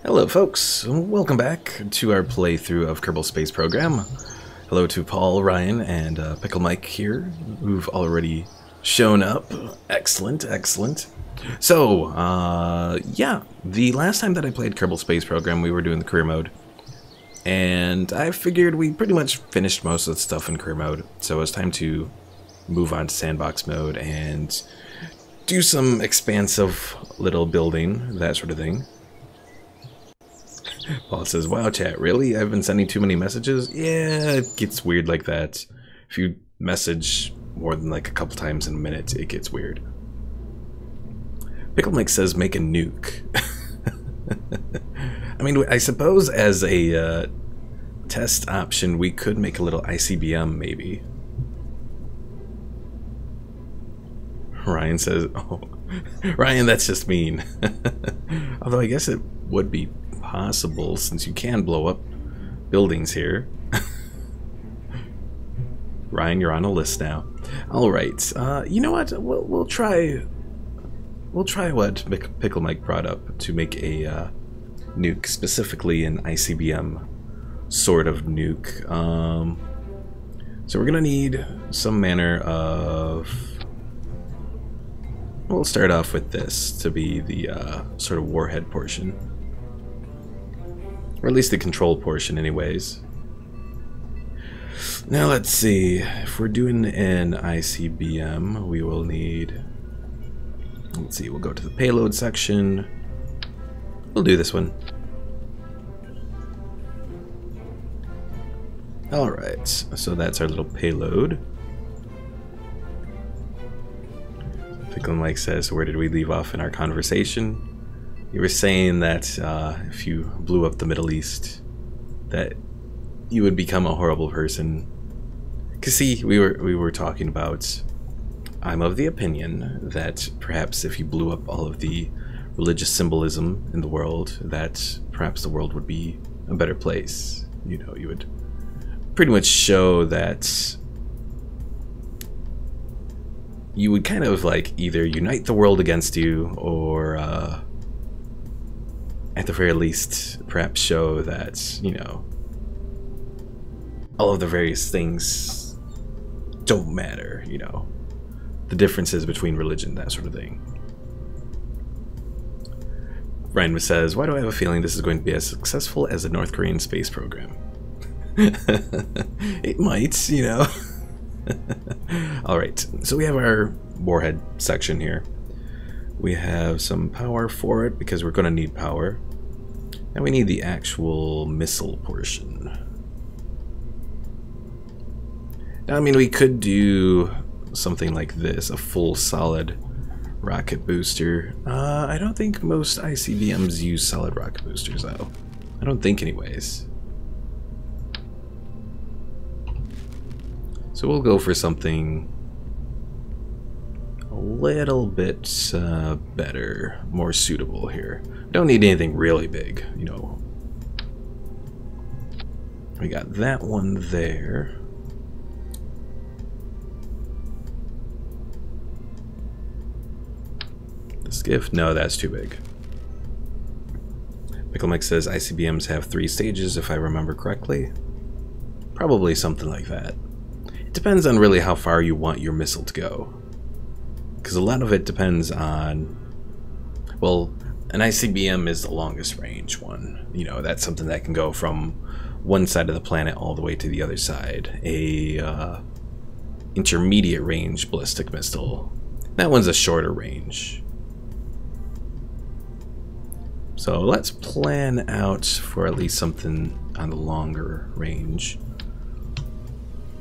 Hello folks, welcome back to our playthrough of Kerbal Space Program. Hello to Paul, Ryan, and Pickle Mike here, who've already shown up. Excellent, excellent. So, yeah, the last time that I played Kerbal Space Program, we were doing the career mode. And I figured we pretty much finished most of the stuff in career mode, so it's time to move on to sandbox mode and do some expansive little building, that sort of thing. Paul says, wow, chat, really? I've been sending too many messages? Yeah, it gets weird like that. If you message more than like a couple times in a minute, it gets weird. Pickle Mike says, make a nuke. I mean, I suppose as a test option, we could make a little ICBM, maybe. Ryan says, oh, Ryan, that's just mean. Although I guess it would be possible since you can blow up buildings here. Ryan, you're on a list now. All right, you know what? We'll try what Pickle Mike brought up to make a nuke, specifically an ICBM sort of nuke. So we're gonna need some manner of. We'll start off with this to be the sort of warhead portion. Or at least the control portion anyways. Now let's see. If we're doing an ICBM, we will need... Let's see, we'll go to the payload section. We'll do this one. Alright, so that's our little payload. Pickle Mike says, where did we leave off in our conversation? You were saying that if you blew up the Middle East, that you would become a horrible person. Cause see, we were talking about. I'm of the opinion that perhaps if you blew up all of the religious symbolism in the world, that perhaps the world would be a better place. You know, you would pretty much show that you would kind of like either unite the world against you, or at the very least, perhaps show that, you know, all of the various things don't matter, you know, the differences between religion, that sort of thing. Ryan says, why do I have a feeling this is going to be as successful as the North Korean space program? It might, you know. Alright, so we have our warhead section here. We have some power for it because we're going to need power. And we need the actual missile portion. Now, I mean, we could do something like this, a full solid rocket booster. I don't think most ICBMs use solid rocket boosters, though. I don't think anyways. So we'll go for something a little bit better, more suitable here. Don't need anything really big, you know. We got that one there. The skiff? No, that's too big. Pickle Mike says ICBMs have 3 stages, if I remember correctly. Probably something like that. It depends on really how far you want your missile to go. Because a lot of it depends on, well, an ICBM is the longest range one. You know, that's something that can go from one side of the planet all the way to the other side. A intermediate range ballistic missile, that one's a shorter range. So let's plan out for at least something on the longer range.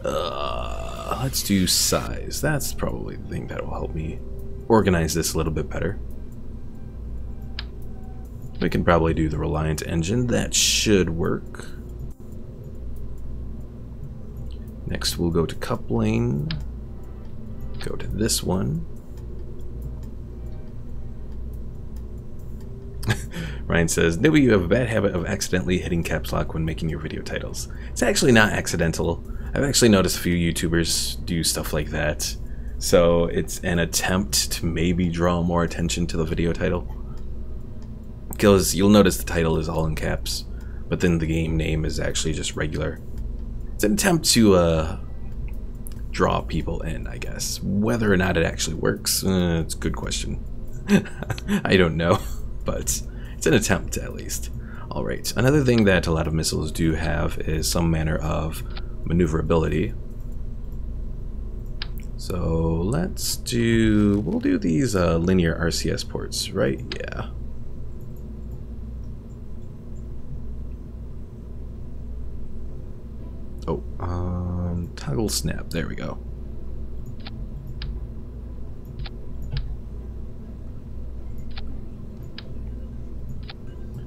Let's do size. That's probably the thing that will help me organize this a little bit better. We can probably do the Reliant engine. That should work. Next we'll go to coupling. Go to this one. Ryan says, Newbie, you have a bad habit of accidentally hitting caps lock when making your video titles. It's actually not accidental. I've actually noticed a few YouTubers do stuff like that. So it's an attempt to maybe draw more attention to the video title. Because you'll notice the title is all in caps, but then the game name is actually just regular. It's an attempt to draw people in, I guess. Whether or not it actually works, it's a good question. I don't know, but it's an attempt at least. Alright, another thing that a lot of missiles do have is some manner of maneuverability. So we'll do these linear RCS ports, right? Yeah. Oh, toggle snap, there we go.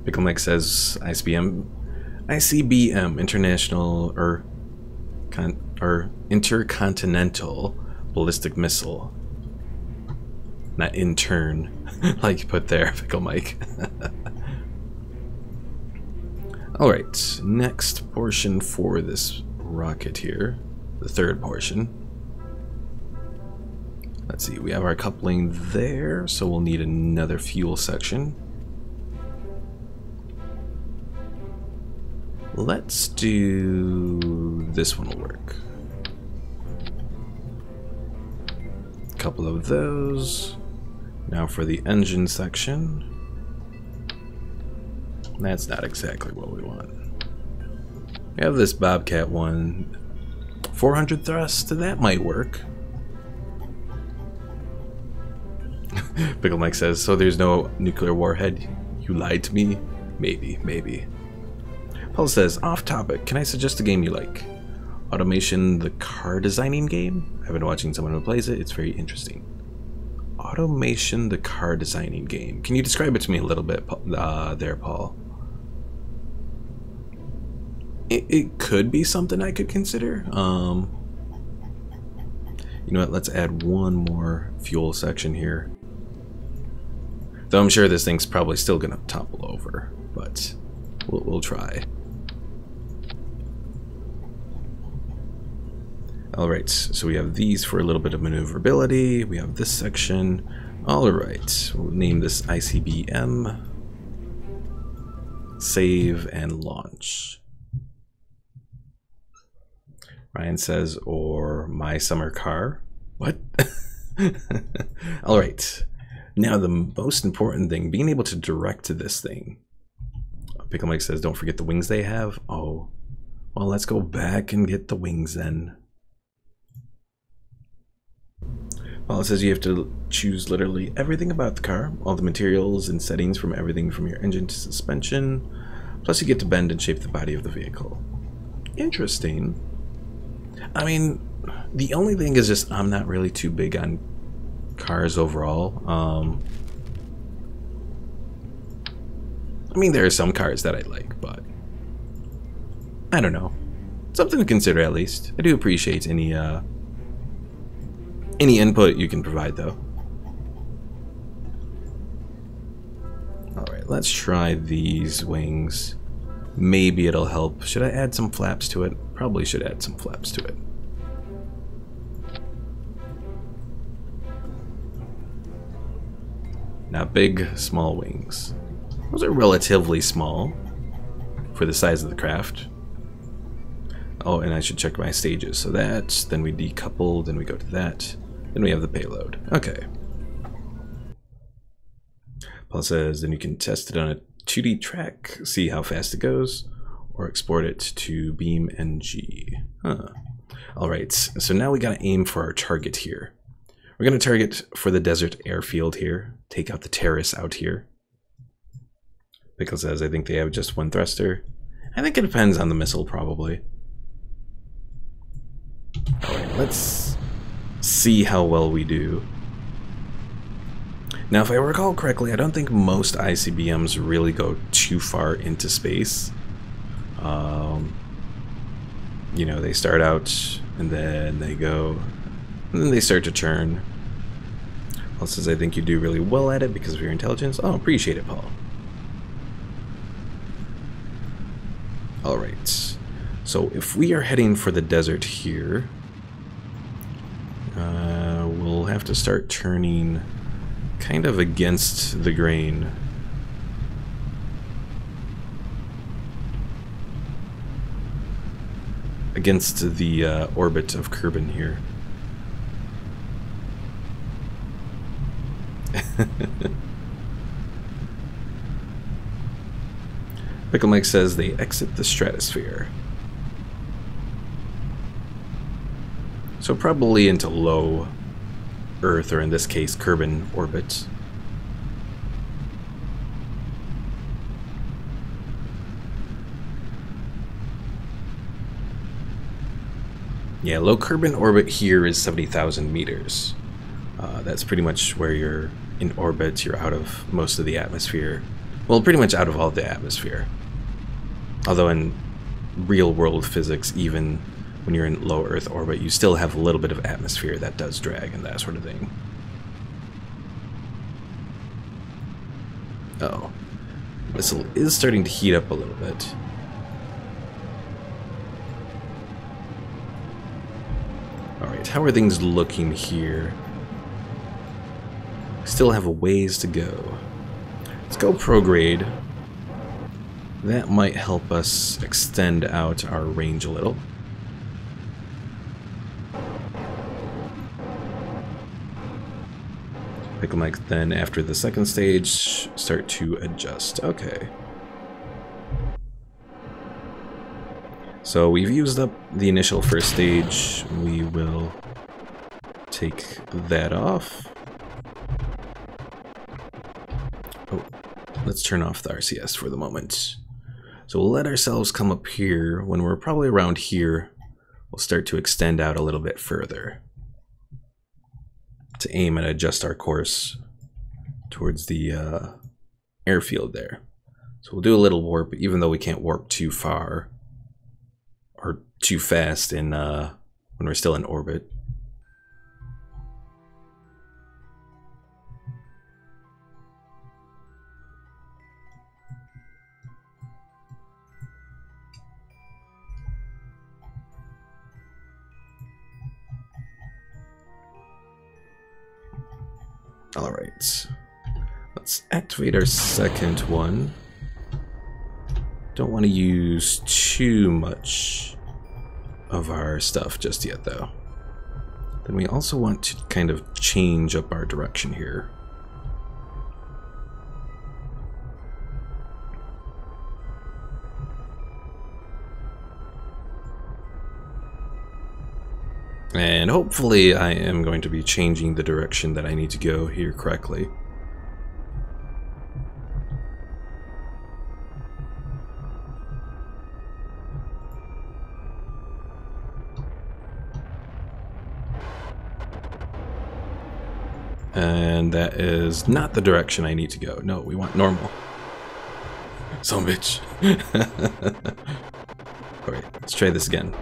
Pickle Mike says ICBM, International or Intercontinental Ballistic Missile. Not intern, like you put there, Pickle Mike. Alright, next portion for this rocket here, the third portion. Let's see, we have our coupling there, so we'll need another fuel section. Let's do this one will work. A couple of those. Now for the engine section. That's not exactly what we want. We have this Bobcat one. 400 thrust, that might work. Pickle Mike says, so there's no nuclear warhead? You lied to me? Maybe, maybe. Paul says, off topic, can I suggest a game you like? Automation, the car designing game? I've been watching someone who plays it, it's very interesting. Automation, the car designing game. Can you describe it to me a little bit there, Paul? It could be something I could consider. You know what, let's add one more fuel section here. Though I'm sure this thing's probably still gonna topple over, but we'll try. Alright, so we have these for a little bit of maneuverability. We have this section. Alright, we'll name this ICBM. Save and launch. Ryan says, or my summer car. What? Alright, now the most important thing, being able to direct to this thing. Pickle Mike says, don't forget the wings they have. Oh, well, let's go back and get the wings then. Well, it says you have to choose literally everything about the car, all the materials and settings from everything from your engine to suspension, plus you get to bend and shape the body of the vehicle. Interesting. I mean, the only thing is just I'm not really too big on cars overall. I mean, there are some cars that I like, but I don't know. Something to consider at least. I do appreciate any input you can provide, though. Alright, let's try these wings. Maybe it'll help. Should I add some flaps to it? Probably should add some flaps to it. Now, big, small wings. Those are relatively small for the size of the craft. Oh, and I should check my stages. So that, then we decouple, then we go to that. Then we have the payload. Okay. Paul says, then you can test it on a 2D track, see how fast it goes, or export it to Beam NG. Huh. Alright, so now we gotta aim for our target here. We're gonna target for the desert airfield here, take out the terrace out here. Pickle says, I think they have just one thruster. I think it depends on the missile, probably. Alright, let's see how well we do. Now, if I recall correctly, I don't think most ICBMs really go too far into space. You know, they start out, and then they go, and then they start to churn. Paul says, I think you do really well at it because of your intelligence. Oh, appreciate it, Paul. Alright, so if we are heading for the desert here, we'll have to start turning kind of against the grain. against the orbit of Kerbal here. Pickle Mike says they exit the stratosphere. So probably into low Earth, or in this case, Kerbal orbit. Yeah, low Kerbal orbit here is 70,000 meters. That's pretty much where you're in orbit. You're out of most of the atmosphere. Well, pretty much out of all the atmosphere. Although in real-world physics, even when you're in low Earth orbit, you still have a little bit of atmosphere that does drag and that sort of thing. Uh-oh. Missile is starting to heat up a little bit. Alright, how are things looking here? Still have a ways to go. Let's go prograde. That might help us extend out our range a little. Pickle Mike then, after the second stage, start to adjust. Okay. So we've used up the initial first stage. We will take that off. Oh, let's turn off the RCS for the moment. So we'll let ourselves come up here. When we're probably around here, we'll start to extend out a little bit further to aim and adjust our course towards the airfield there. So we'll do a little warp, even though we can't warp too far or too fast in when we're still in orbit. Alright, let's activate our second one. Don't want to use too much of our stuff just yet, though. Then we also want to kind of change up our direction here. And hopefully I am going to be changing the direction that I need to go here correctly. And that is not the direction I need to go. No, we want normal. Son of a bitch. Alright, let's try this again.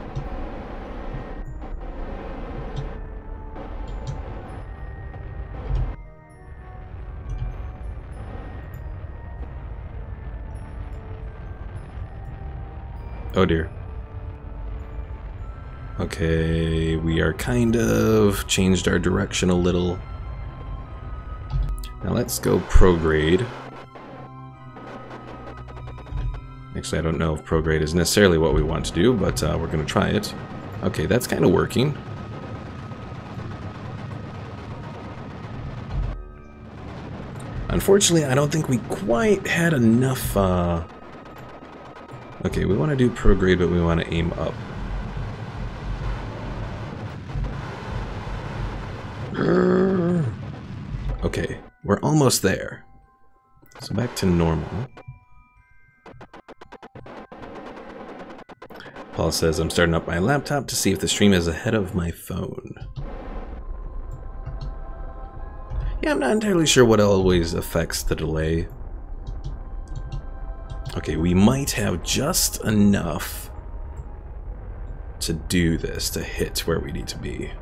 Oh dear. Okay, we are kind of changed our direction a little. Now let's go prograde. Actually, I don't know if prograde is necessarily what we want to do, but we're going to try it. Okay, that's kind of working. Unfortunately, I don't think we quite had enough... Okay, we want to do prograde, but we want to aim up. Okay, we're almost there. So back to normal. Paul says, I'm starting up my laptop to see if the stream is ahead of my phone. Yeah, I'm not entirely sure what always affects the delay. Okay, we might have just enough to do this, to hit where we need to be.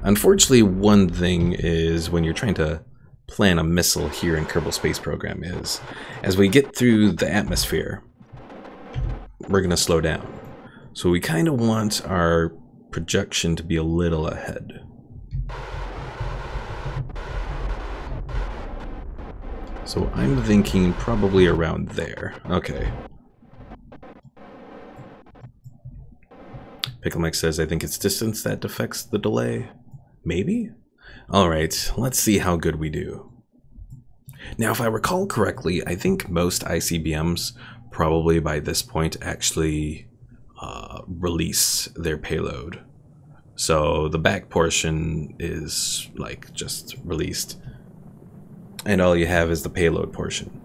Unfortunately, one thing is when you're trying to plan a missile here in Kerbal Space Program is, as we get through the atmosphere, we're going to slow down. So we kind of want our projection to be a little ahead. So I'm thinking probably around there. Okay. Pickle Mike says, I think it's distance that affects the delay. Maybe? Alright, let's see how good we do. Now, if I recall correctly, I think most ICBMs probably by this point actually release their payload. So the back portion is like just released, and all you have is the payload portion.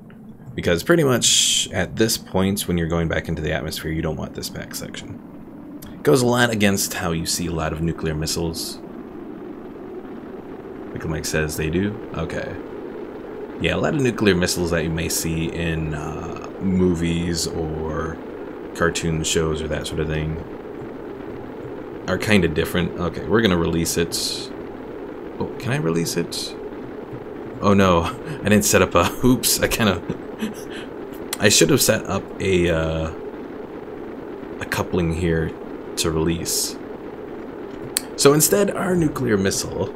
Because pretty much at this point, when you're going back into the atmosphere, you don't want this back section. It goes a lot against how you see a lot of nuclear missiles. Pickle Mike says they do. Okay. Yeah, a lot of nuclear missiles that you may see in movies or cartoon shows or that sort of thing are kind of different. Okay, we're gonna release it. Oh, can I release it? Oh no, I didn't set up a... Oops, I should have set up a coupling here to release. So instead, our nuclear missile,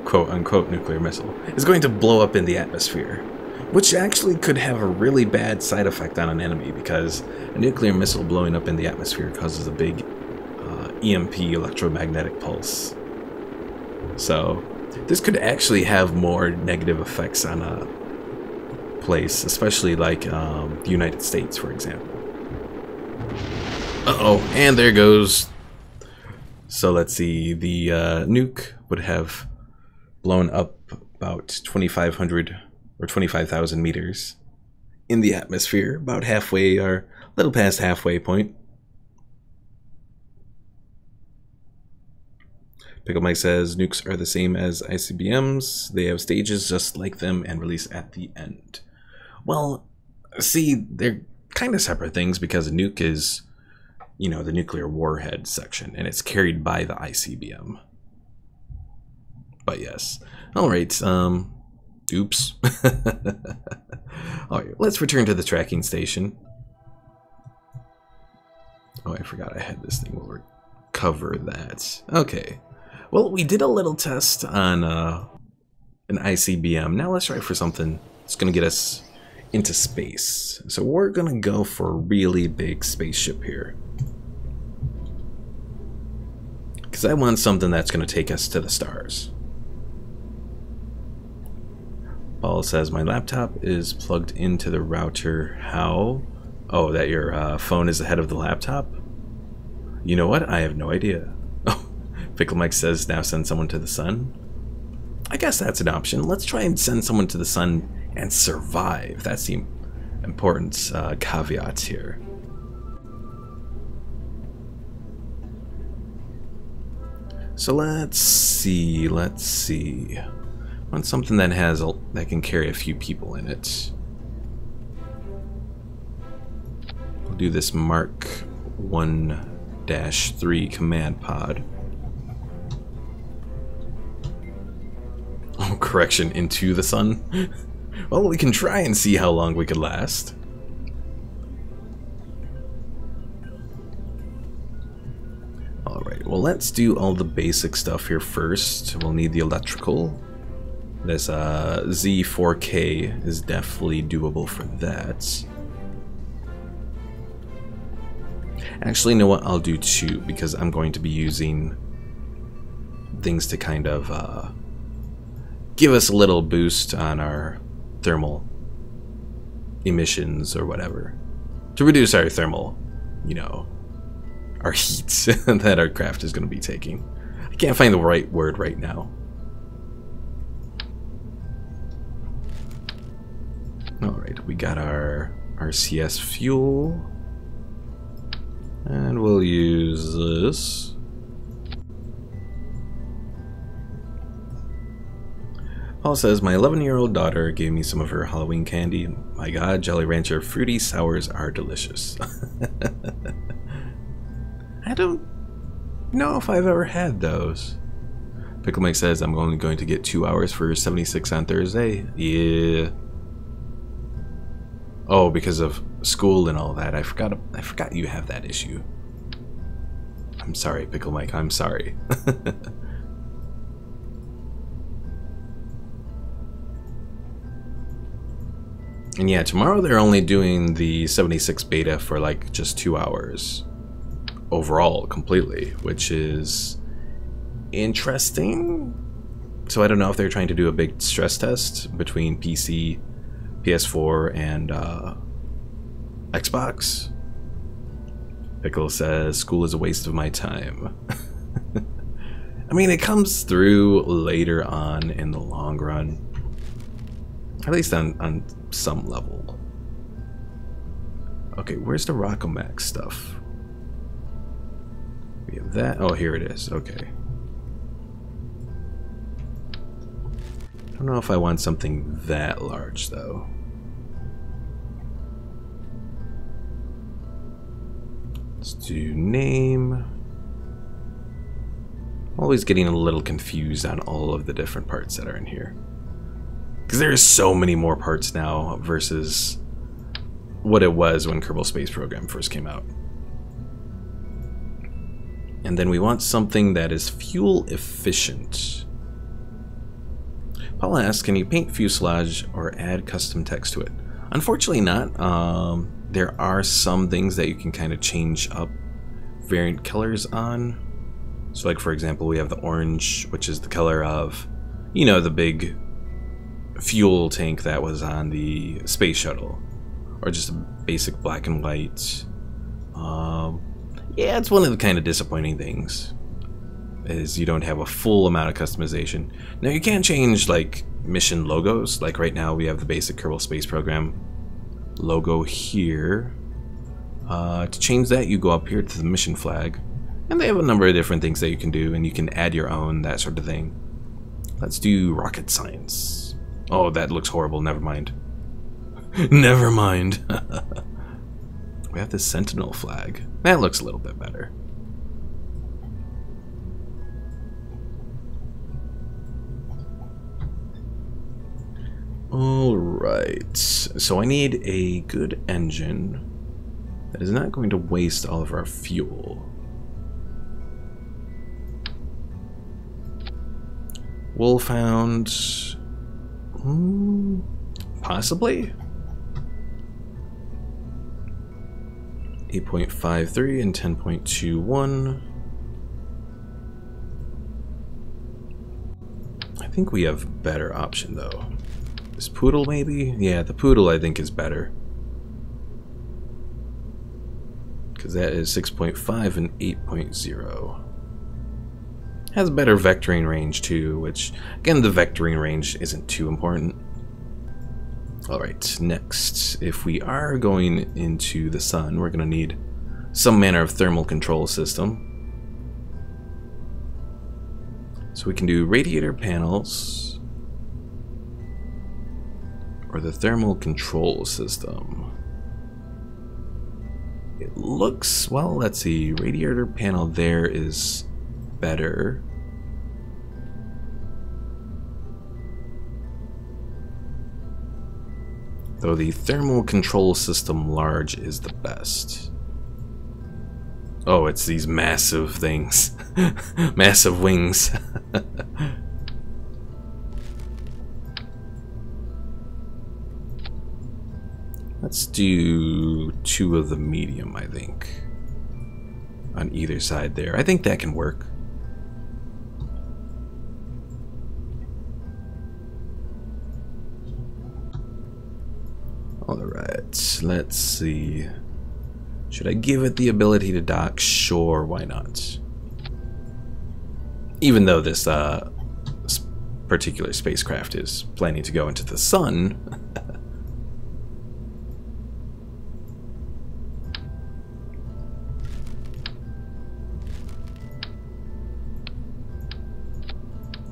quote-unquote nuclear missile, is going to blow up in the atmosphere, which actually could have a really bad side effect on an enemy, because a nuclear missile blowing up in the atmosphere causes a big EMP, electromagnetic pulse. So this could actually have more negative effects on a place, especially like the United States, for example. Uh-oh, and there goes. So let's see, the nuke would have blown up about 2,500 or 25,000 meters in the atmosphere, about halfway or a little past halfway point. Pickle Mike says nukes are the same as ICBMs. They have stages just like them and release at the end. Well, see, they're kind of separate things because a nuke is, you know, the nuclear warhead section, and it's carried by the ICBM. But yes. Alright, oops. Alright, let's return to the tracking station. Oh, I forgot I had this thing. We'll cover that. Okay. Well, we did a little test on an ICBM. Now let's try for something that's going to get us into space. So we're going to go for a really big spaceship here, because I want something that's going to take us to the stars. Paul says, my laptop is plugged into the router. How? Oh, that your phone is ahead of the laptop? You know what? I have no idea. Oh, Pickle Mike says, now send someone to the sun. I guess that's an option. Let's try and send someone to the sun and survive. That's the important caveats here. So let's see. I want something that has that can carry a few people in it. We'll do this Mark 1-3 command pod. Oh, correction, into the sun? Well, we can try and see how long we could last. Alright, well, let's do all the basic stuff here first. We'll need the electrical. This Z4K is definitely doable for that. Actually, you know what? I'll do two, because I'm going to be using things to kind of give us a little boost on our thermal emissions or whatever. To reduce our thermal, you know, our heat that our craft is going to be taking. I can't find the right word right now. Alright, we got our CS fuel. And we'll use this. Paul says, my 11-year-old daughter gave me some of her Halloween candy. My god, Jolly Rancher fruity sours are delicious. I don't know if I've ever had those. Pickle Mike says, I'm only going to get 2 hours for 76 on Thursday. Yeah. Oh, because of school and all that. I forgot you have that issue. I'm sorry, Pickle Mike. I'm sorry. And yeah, tomorrow they're only doing the 76 beta for like just 2 hours overall, completely, which is interesting. So I don't know if they're trying to do a big stress test between PC, PS4, and Xbox. Pickle says, school is a waste of my time. I mean, it comes through later on in the long run. At least on some level. Okay, where's the Rockomax stuff? We have that. Oh, here it is. Okay. I don't know if I want something that large, though. Let's do name. I'm always getting a little confused on all of the different parts that are in here. Because there's so many more parts now versus what it was when Kerbal Space Program first came out. And then we want something that is fuel efficient. Paul asks, can you paint fuselage or add custom text to it? Unfortunately not. There are some things that you can kind of change up variant colors on. So like for example, we have the orange, which is the color of, you know, the big fuel tank that was on the space shuttle. Or just a basic black and white. Yeah, it's one of the kind of disappointing things, is you don't have a full amount of customization. Now you can change like mission logos, like right now we have the basic Kerbal Space Program logo here. To change that, you go up here to the mission flag, and they have a number of different things that you can do, and you can add your own, that sort of thing. Let's do rocket science. Oh, that looks horrible, never mind. Never mind. We have the Sentinel flag. That looks a little bit better. Alright, so I need a good engine that is not going to waste all of our fuel. Wolfhound, possibly? 8.53 and 10.21. I think we have better option though. This Poodle maybe? Yeah, the Poodle I think is better. Because that is 6.5 and 8.0. Has better vectoring range too, which again the vectoring range isn't too important. Alright, next, if we are going into the sun, we're going to need some manner of thermal control system. So we can do radiator panels, or the thermal control system. It looks, well, let's see, radiator panel there is better. Though the thermal control system large is the best. Oh, it's these massive things. Massive wings. Let's do 2 of the medium, I think. On either side there. I think that can work. Alright, let's see. Should I give it the ability to dock? Sure, why not? Even though this particular spacecraft is planning to go into the sun.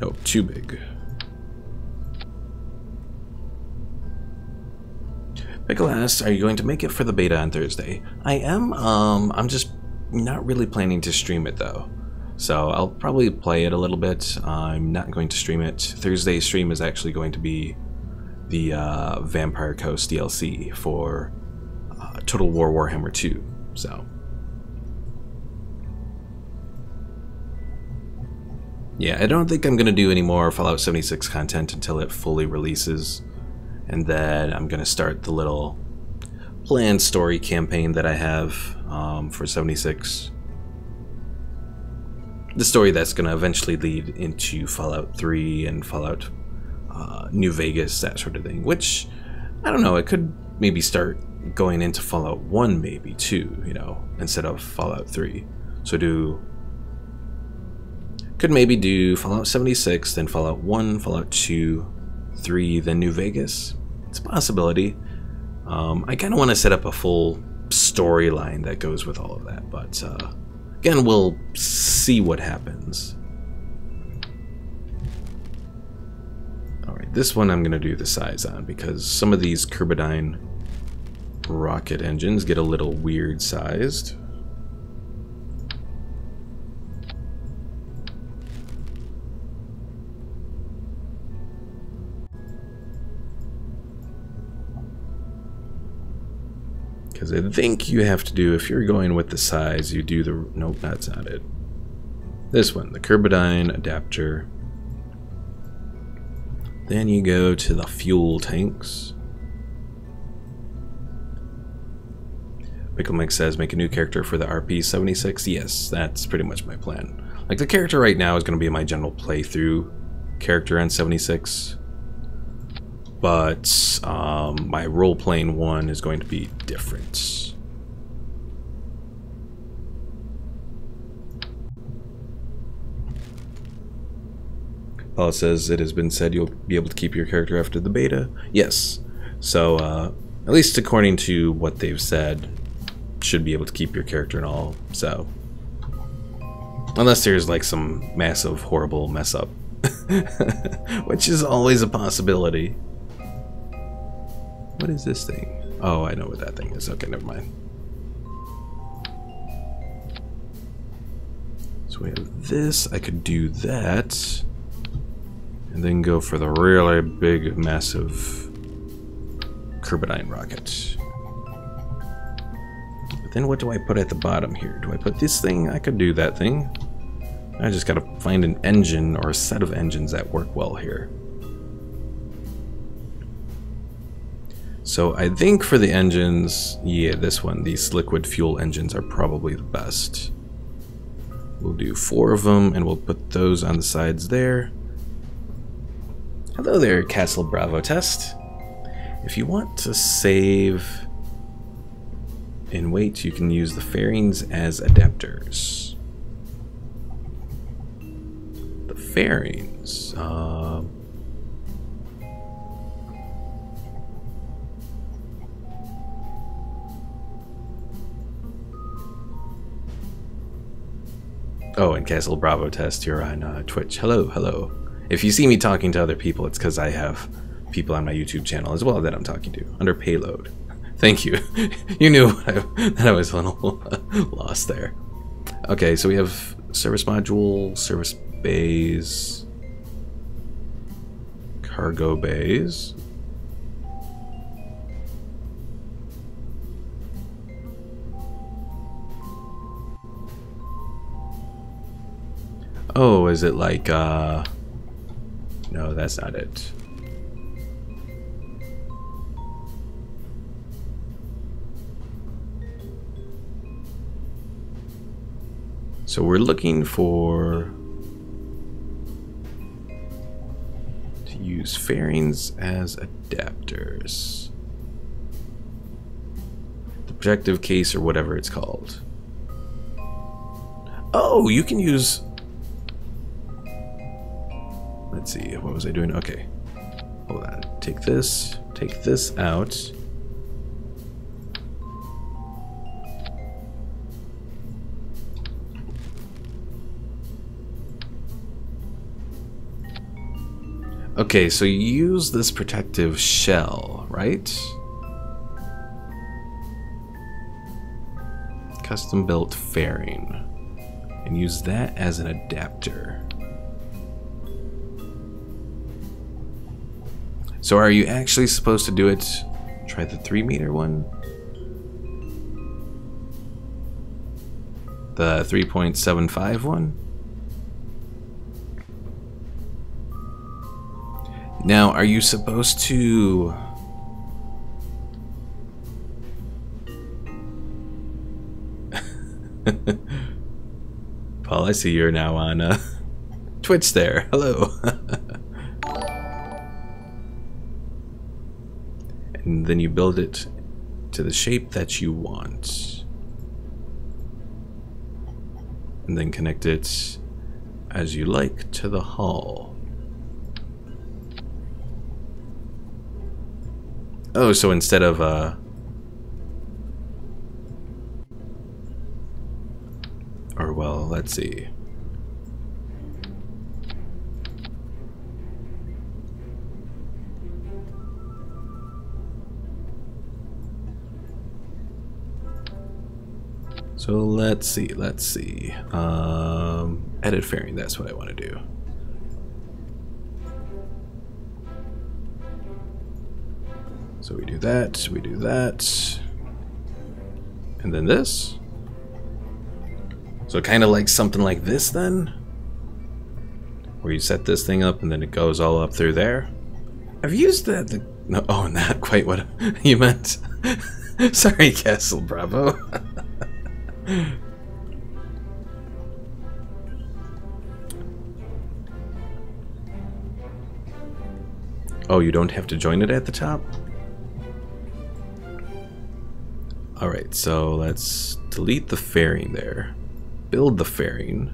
Oh, too big. Pickle asks, are you going to make it for the beta on Thursday? I am. I'm just not really planning to stream it though. So I'll probably play it a little bit. I'm not going to stream it. Thursday's stream is actually going to be the Vampire Coast DLC for Total War Warhammer 2. So yeah, I don't think I'm going to do any more Fallout 76 content until it fully releases. And then I'm going to start the little planned story campaign that I have for 76. The story that's going to eventually lead into Fallout 3 and Fallout New Vegas, that sort of thing. Which, I don't know, it could maybe start going into Fallout 1 maybe too, you know, instead of Fallout 3. So could maybe do Fallout 76, then Fallout 1, Fallout 2, 3, then New Vegas. It's a possibility. I kind of want to set up a full storyline that goes with all of that, but again, we'll see what happens. Alright, this one I'm going to do the size on, because some of these Kerbal rocket engines get a little weird sized. Because I think you have to do, if you're going with the size, you do the... Nope, that's not it. This one, the Kerbal adapter. Then you go to the fuel tanks. Pickle Mike says, make a new character for the RP-76. Yes, that's pretty much my plan. Like, the character right now is going to be my general playthrough character on 76. But my role-playing one is going to be different. Paul says, it has been said you'll be able to keep your character after the beta. Yes. So, at least according to what they've said, should be able to keep your character and all. So, unless there's like some massive, horrible mess up. Which is always a possibility. What is this thing? Oh, I know what that thing is. Okay, never mind. So we have this. I could do that. And then go for the really big, massive Kerbal rocket. But then what do I put at the bottom here? Do I put this thing? I could do that thing. I just gotta find an engine or a set of engines that work well here. So I think for the engines, yeah, this one, these liquid fuel engines are probably the best. We'll do 4 of them, and we'll put those on the sides there. Hello there, Castle Bravo Test. If you want to save in weight, you can use the fairings as adapters. The fairings, oh, and Castle Bravo Test, you're on Twitch. Hello, hello. If you see me talking to other people, it's because I have people on my YouTube channel as well that I'm talking to, under payload. Thank you. You knew that I was a little lost there. Okay, so we have service module, service bays, cargo bays. Oh, is it like, no, that's not it. So we're looking to use fairings as adapters. The protective case or whatever it's called. Oh, you can use... Let's see, what was I doing? Okay, hold on. Take this out. Okay, so you use this protective shell, right? Custom built fairing. And use that as an adapter. So are you actually supposed to do it? Try the 3-meter one? The 3.75 one? Now, are you supposed to Paul, I see you're now on Twitch there. Hello. And then you build it to the shape that you want. And then connect it as you like to the hull. Oh, so instead of or well, let's see. So let's see. Edit fairing, that's what I want to do. So we do that, and then this. So kind of like something like this then, where you set this thing up and then it goes all up through there. I've used that. No, oh, not quite what you meant. Sorry, Castle Bravo. Oh, you don't have to join it at the top? Alright, so let's delete the fairing there. Build the fairing.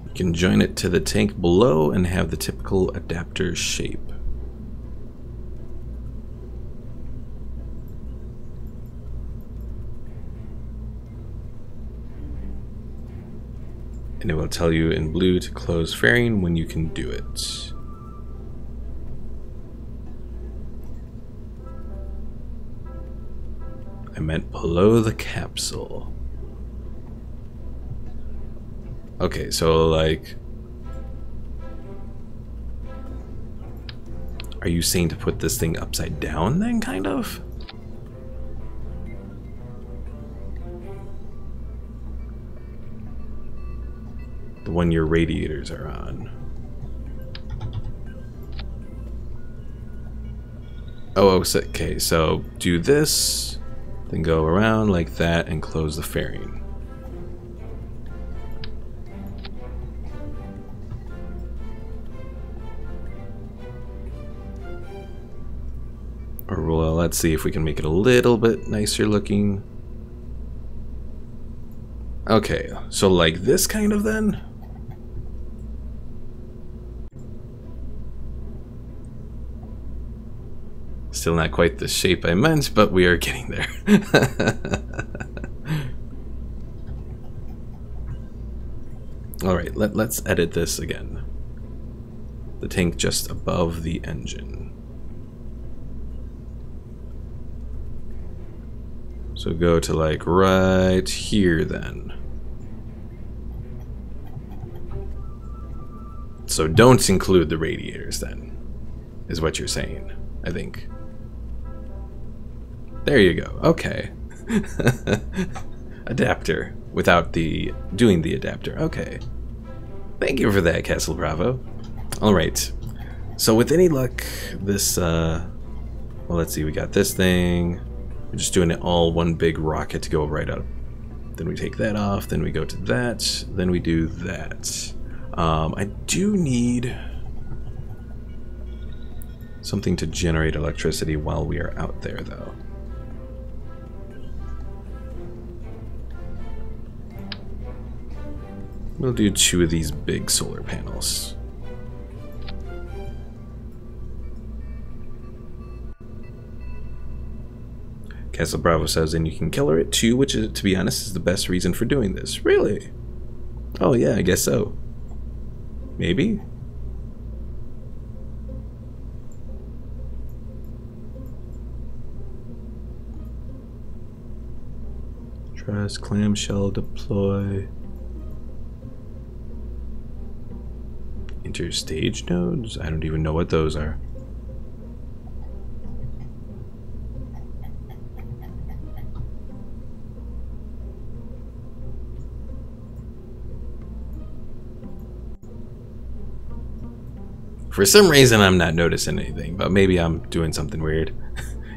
You can join it to the tank below and have the typical adapter shape. And it will tell you in blue to close fairing when you can do it. I meant below the capsule. Okay, so like, are you saying to put this thing upside down then, kind of? The one your radiators are on. Oh, okay, so do this, then go around like that and close the fairing. Or well, let's see if we can make it a little bit nicer looking. Okay, so like this kind of then? Still not quite the shape I meant, but we are getting there. Alright, let's edit this again. The tank just above the engine. So go to like right here then. So don't include the radiators then, is what you're saying, I think. There you go, okay. Adapter, without the doing the adapter, okay. Thank you for that, Castle Bravo. Alright, so with any luck, this, well, let's see, we got this thing. We're just doing it all one big rocket to go right up. Then we take that off, then we go to that, then we do that. I do need something to generate electricity while we are out there, though. We'll do 2 of these big solar panels. Castle Bravo says, and you can color it too, which is, to be honest, is the best reason for doing this. Really? Oh yeah, I guess so. Maybe? Truss, clamshell, deploy. Interstage nodes? I don't even know what those are. For some reason, I'm not noticing anything, but maybe I'm doing something weird.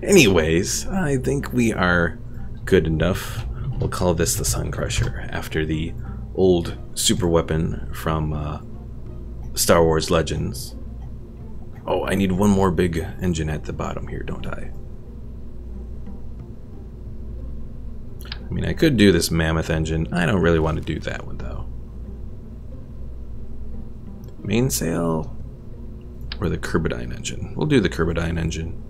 Anyways, I think we are good enough. We'll call this the Sun Crusher, after the old super weapon from Star Wars Legends. Oh, I need one more big engine at the bottom here, don't I? I mean, I could do this mammoth engine. I don't really want to do that one, though. Mainsail or the Kerbal engine? We'll do the Kerbal engine.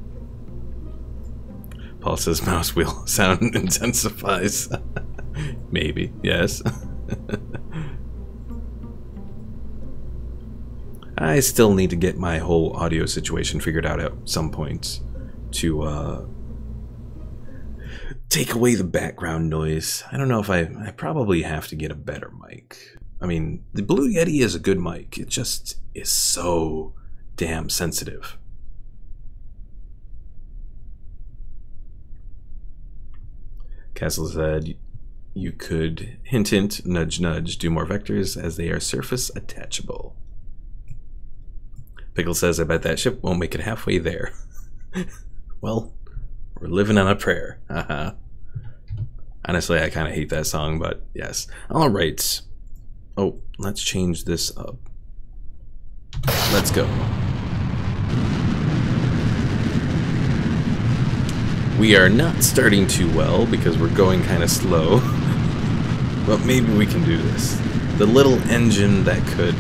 Paul says mouse wheel sound intensifies. Maybe, yes. I still need to get my whole audio situation figured out at some point to take away the background noise. I don't know if I probably have to get a better mic. I mean, the Blue Yeti is a good mic. It just is so damn sensitive. Castle said you could hint hint, nudge nudge, do more vectors as they are surface attachable. Pickle says I bet that ship won't make it halfway there. Well, we're living on a prayer. Haha. Honestly, I kind of hate that song, but yes. All right. Oh, let's change this up. Let's go. We are not starting too well because we're going kind of slow. But maybe we can do this. The little engine that could...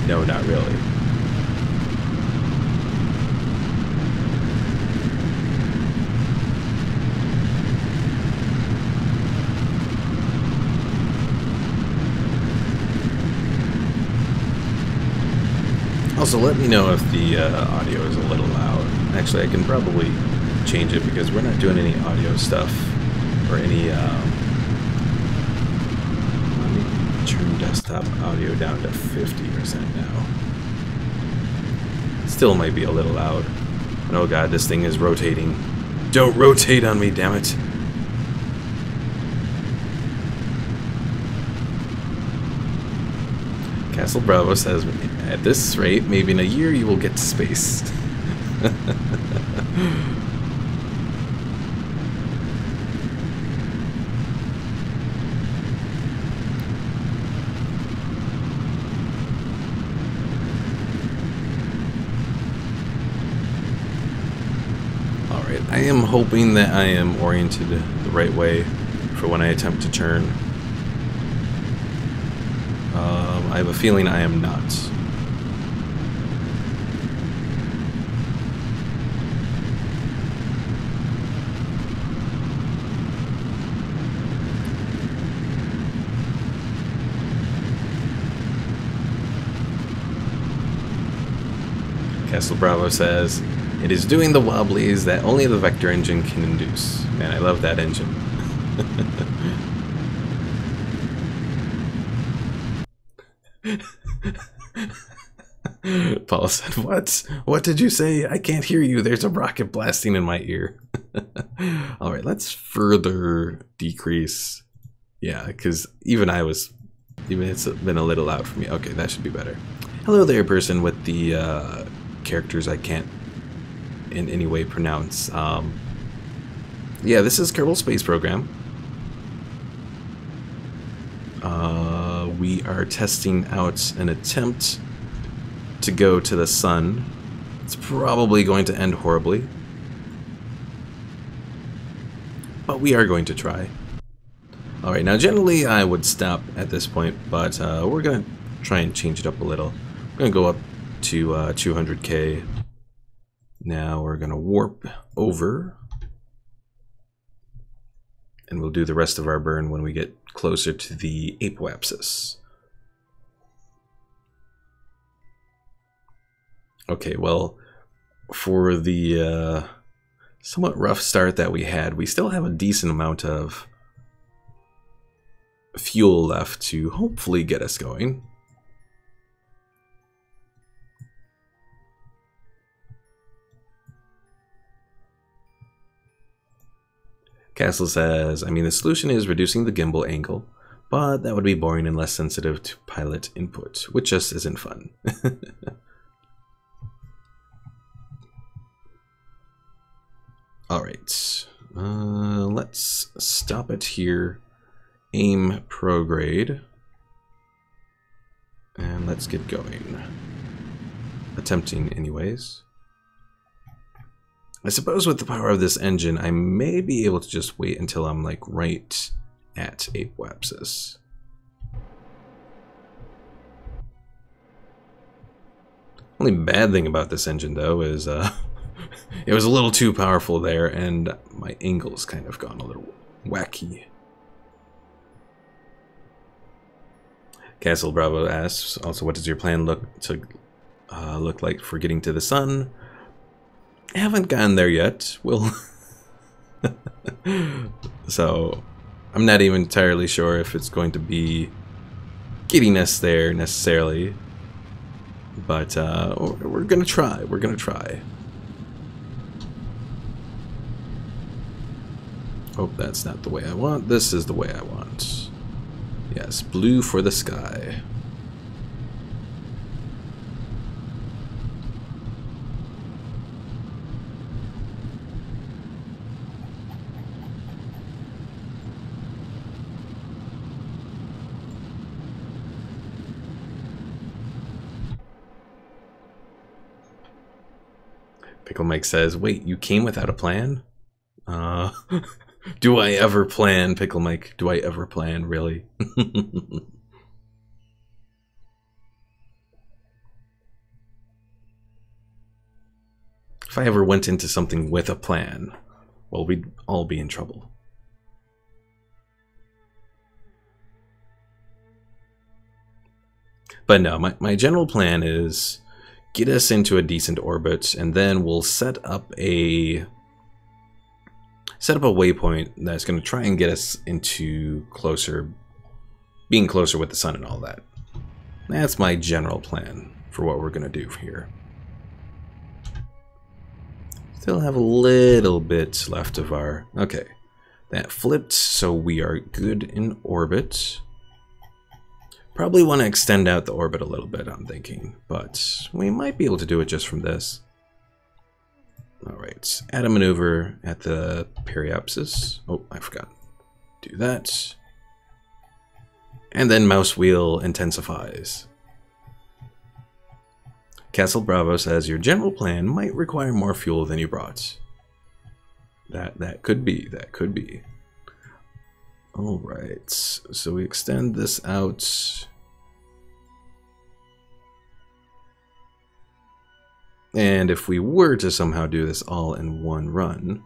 No, not really. Also, let me know if the audio is a little loud. Actually, I can probably change it because we're not doing any audio stuff or any... let me turn desktop audio down to 50% now. Still might be a little loud. And oh god, this thing is rotating. Don't rotate on me, damn it. Castle Bravo says, at this rate, maybe in a year you will get to space. Alright, I am hoping that I am oriented the right way for when I attempt to turn. I have a feeling I am not. Castle Bravo says, it is doing the wobblies that only the vector engine can induce. Man, I love that engine. Paul said, what? What did you say? I can't hear you. There's a rocket blasting in my ear. Alright, let's further decrease. Yeah, because even it's been a little loud for me. Okay, that should be better. Hello there, person with the characters I can't in any way pronounce. Yeah, this is Kerbal Space Program. We are testing out an attempt to go to the sun. It's probably going to end horribly, but we are going to try. Alright, now generally I would stop at this point, but we're going to try and change it up a little. We're going to go up to 200k. Now we're going to warp over, and we'll do the rest of our burn when we get closer to the apoapsis. Okay, well, for the somewhat rough start that we had, we still have a decent amount of fuel left to hopefully get us going. Castle says, I mean, the solution is reducing the gimbal angle, but that would be boring and less sensitive to pilot input, which just isn't fun. Alright, let's stop it here, aim prograde, and let's get going. Attempting anyways. I suppose with the power of this engine, I may be able to just wait until I'm like right at apoapsis. Only bad thing about this engine though is it was a little too powerful there, and my angle's kind of gone a little wacky. Castle Bravo asks, also, what does your plan look like for getting to the sun? I haven't gotten there yet. We'll so I'm not even entirely sure if it's going to be getting us there necessarily, but we're gonna try. We're gonna try. Oh, that's not the way I want. This is the way I want. Yes, blue for the sky. Pickle Mike says, wait, you came without a plan? Do I ever plan, Pickle Mike? Do I ever plan, really? If I ever went into something with a plan, well, we'd all be in trouble. But no, my general plan is get us into a decent orbit, and then we'll set up a waypoint that's going to try and get us into being closer with the sun and all that. That's my general plan for what we're going to do here. Still have a little bit left of our... Okay, that flipped, so we are good in orbit. Probably want to extend out the orbit a little bit, I'm thinking, but we might be able to do it just from this. Alright, add a maneuver at the periapsis. Oh, I forgot. Do that. And then mouse wheel intensifies. Castle Bravo says your general plan might require more fuel than you brought. That could be, that could be. Alright, so we extend this out. And if we were to somehow do this all in one run,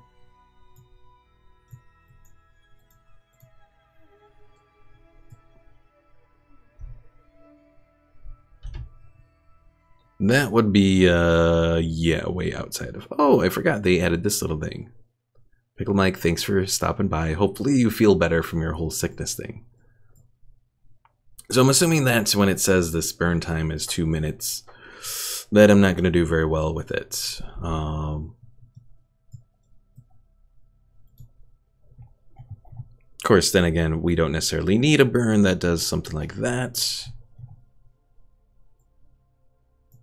that would be, yeah, way outside of... Oh, I forgot they added this little thing. Pickle Mike, thanks for stopping by. Hopefully you feel better from your whole sickness thing. So I'm assuming that when it says this burn time is 2 minutes, that I'm not going to do very well with it. Of course, then again, we don't necessarily need a burn that does something like that.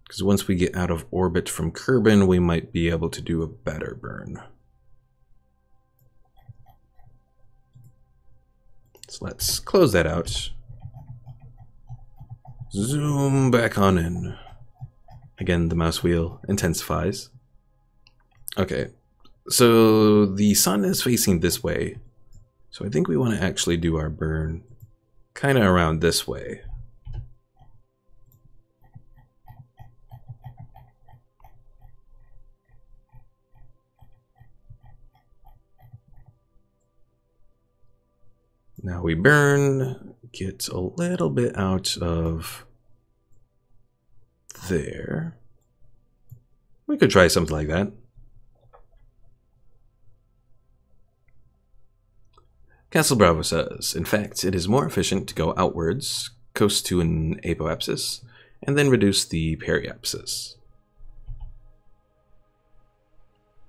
Because once we get out of orbit from Kerbin, we might be able to do a better burn. So let's close that out. Zoom back on in. Again, the mouse wheel intensifies. Okay, so the sun is facing this way. So I think we want to actually do our burn kind of around this way. Now we burn, get a little bit out of there. We could try something like that. Castle Bravo says, in fact, it is more efficient to go outwards, coast to an apoapsis, and then reduce the periapsis.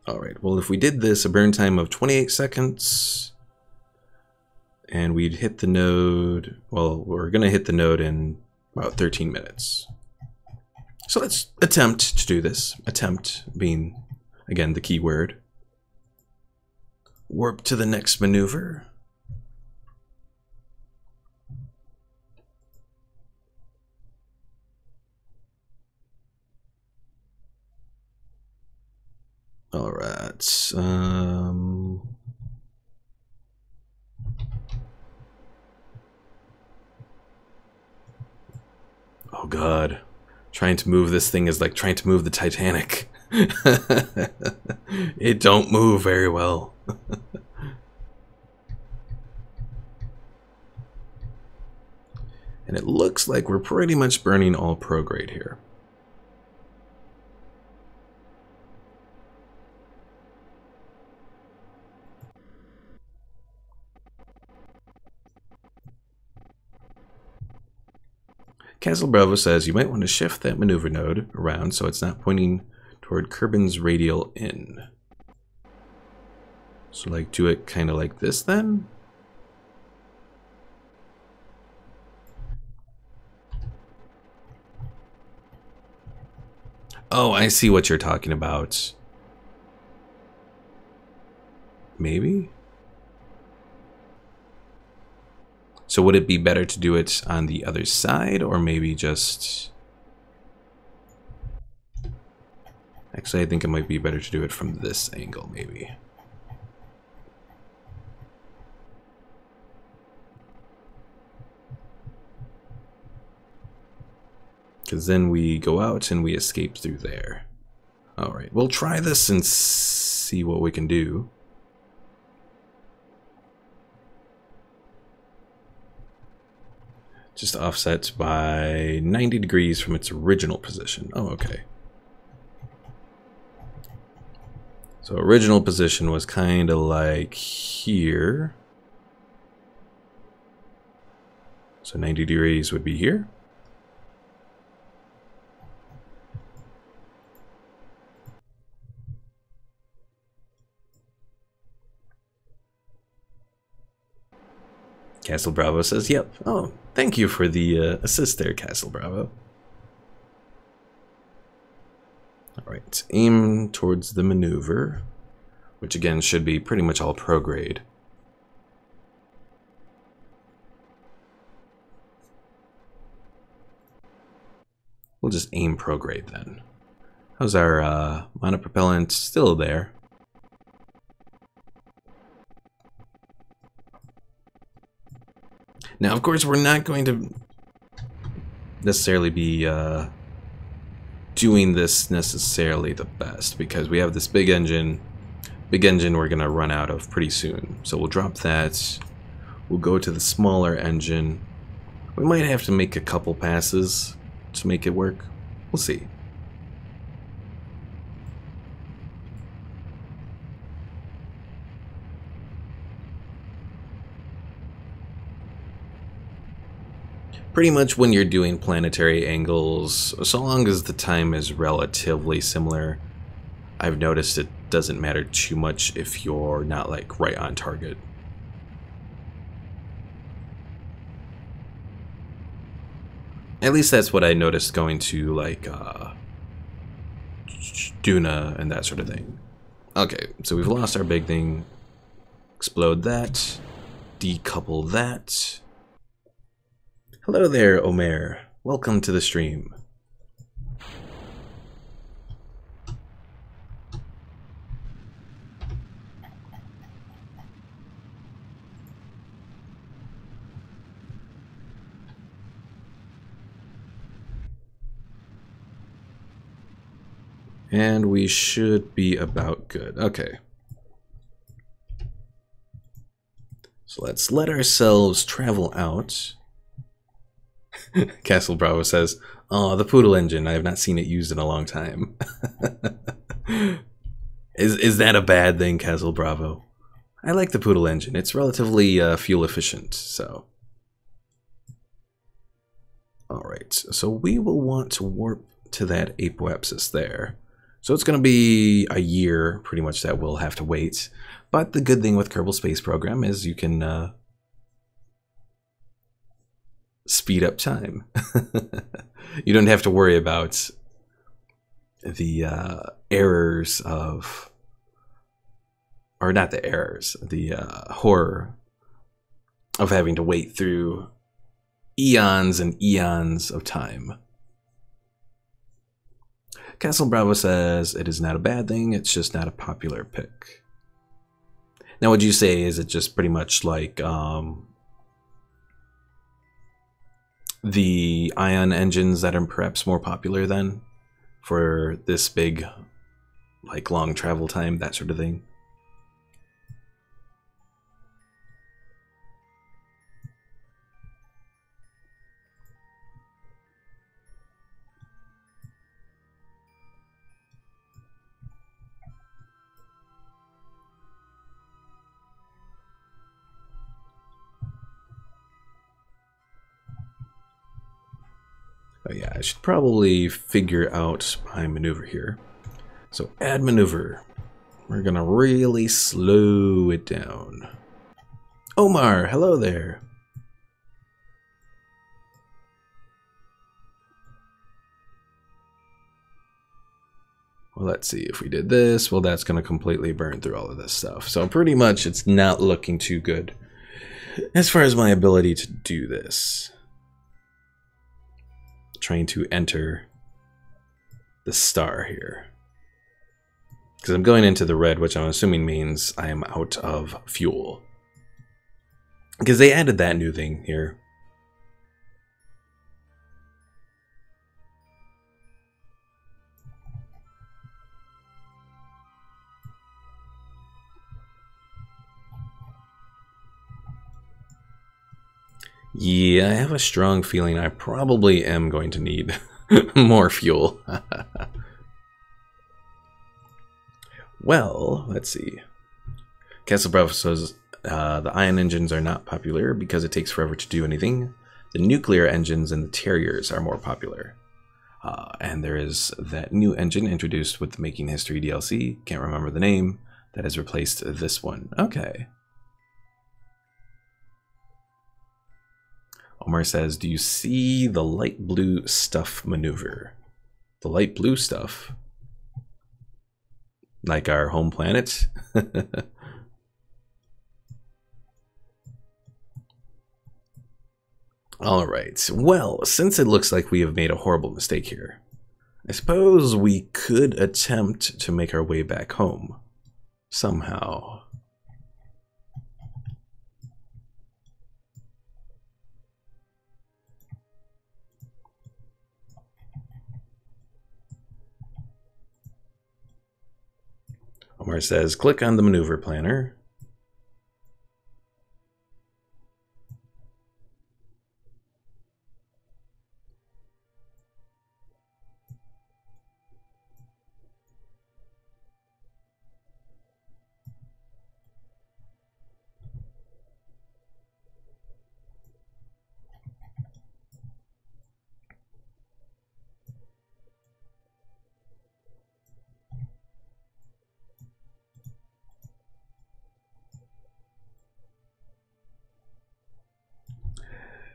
Alright, well if we did this, a burn time of 28 seconds, and we'd hit the node, well, we're going to hit the node in about 13 minutes. So let's attempt to do this. Attempt being, again, the key word. warp to the next maneuver. All right. Oh God, trying to move this thing is like trying to move the Titanic. It don't move very well. And it looks like we're pretty much burning all prograde here. Castle Bravo says you might want to shift that maneuver node around so it's not pointing toward Kerbin's radial in. So like do it kind of like this then? Oh, I see what you're talking about. Maybe? So would it be better to do it on the other side, or maybe just... Actually, I think it might be better to do it from this angle, maybe. Because then we go out and we escape through there. Alright, we'll try this and see what we can do. Just offset by 90 degrees from its original position. Oh, okay. So original position was kind of like here. So 90 degrees would be here. Castle Bravo says, yep. Oh, thank you for the assist there, Castle Bravo. Alright, aim towards the maneuver, which again should be pretty much all prograde. We'll just aim prograde then. How's our monopropellant? Still there. Now, of course, we're not going to necessarily be doing this necessarily the best because we have this big engine. Big engine we're going to run out of pretty soon. So we'll drop that. We'll go to the smaller engine. We might have to make a couple passes to make it work. We'll see. Pretty much when you're doing planetary angles, so long as the time is relatively similar, I've noticed it doesn't matter too much if you're not like right on target. At least that's what I noticed going to like Duna and that sort of thing. Okay, so we've lost our big thing. Explode that. Decouple that. Hello there, Omer. Welcome to the stream. And we should be about good. Okay. So let's let ourselves travel out. Castle Bravo says, "Oh, the Poodle engine. I have not seen it used in a long time." Is that a bad thing, Castle Bravo? I like the Poodle engine. It's relatively fuel efficient, so. Alright, so we will want to warp to that apoapsis there. So it's going to be a year, pretty much, that we'll have to wait. But the good thing with Kerbal Space Program is you can speed up time. You don't have to worry about the errors of or not the errors, the horror of having to wait through eons and eons of time. Castle Bravo says it is not a bad thing, it's just not a popular pick. Now, would you say, is it just pretty much like the ion engines that are perhaps more popular then for this big, like, long travel time, that sort of thing? Oh yeah, I should probably figure out my maneuver here. So add maneuver. We're gonna really slow it down. Omar, hello there. Well, let's see, if we did this, well, that's gonna completely burn through all of this stuff. So pretty much it's not looking too good as far as my ability to do this. Trying to enter the star here. Because I'm going into the red, which I'm assuming means I am out of fuel. Because they added that new thing here. Yeah, I have a strong feeling I probably am going to need more fuel. Well, let's see. Castle Bravo says the ion engines are not popular because it takes forever to do anything. The nuclear engines and the Terriers are more popular. And there is that new engine introduced with the Making History DLC, can't remember the name, that has replaced this one. Okay. Omar says, do you see the light blue stuff maneuver? The light blue stuff? Like our home planet? Alright, well, since it looks like we have made a horrible mistake here, I suppose we could attempt to make our way back home. Somehow. Omar says, click on the maneuver planner.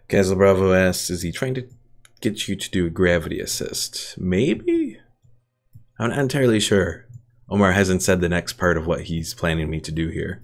Castle Bravo asks, is he trying to get you to do a gravity assist? Maybe? I'm not entirely sure. Omar hasn't said the next part of what he's planning me to do here.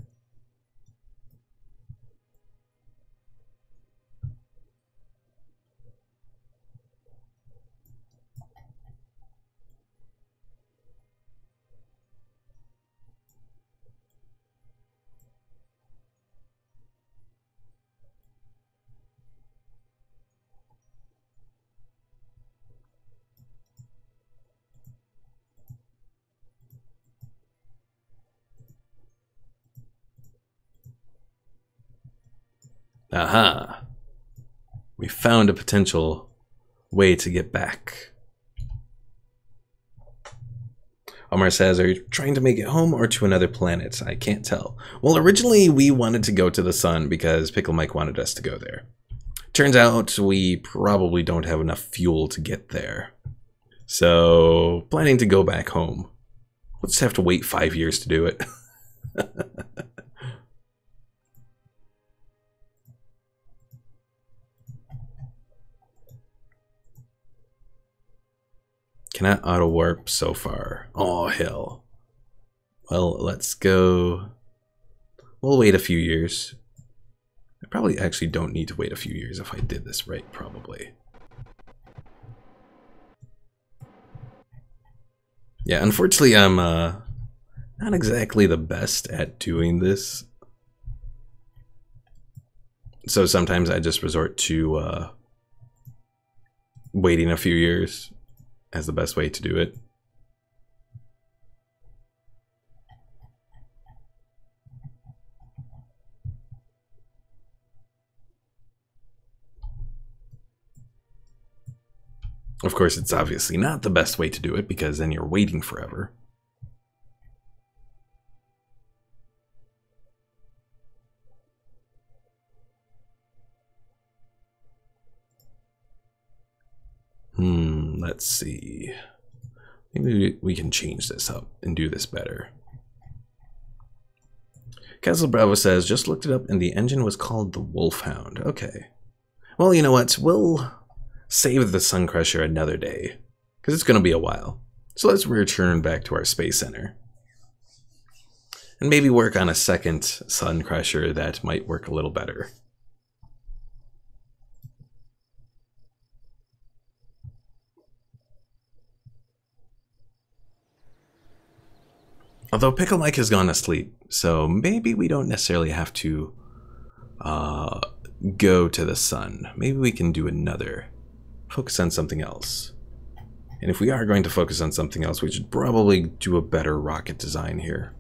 Aha! We found a potential way to get back. Omar says, are you trying to make it home or to another planet? I can't tell. Well, originally we wanted to go to the sun because Pickle Mike wanted us to go there. Turns out we probably don't have enough fuel to get there. So, planning to go back home. We'll just have to wait 5 years to do it. Cannot auto warp so far. Oh hell. Well, let's go we'll wait a few years. I probably actually don't need to wait a few years if I did this right, probably. Yeah, unfortunately, I'm not exactly the best at doing this. So sometimes I just resort to waiting a few years as the best way to do it. Of course, it's obviously not the best way to do it because then you're waiting forever. Let's see. Maybe we can change this up and do this better. Castle Bravo says, just looked it up and the engine was called the Wolfhound. Okay. Well, you know what? We'll save the Sun Crusher another day because it's going to be a while. So let's return back to our Space Center. And maybe work on a second Sun Crusher that might work a little better. Although Pickle Mike has gone to sleep, so maybe we don't necessarily have to go to the sun. Maybe we can do another. Focus on something else. And if we are going to focus on something else, we should probably do a better rocket design here.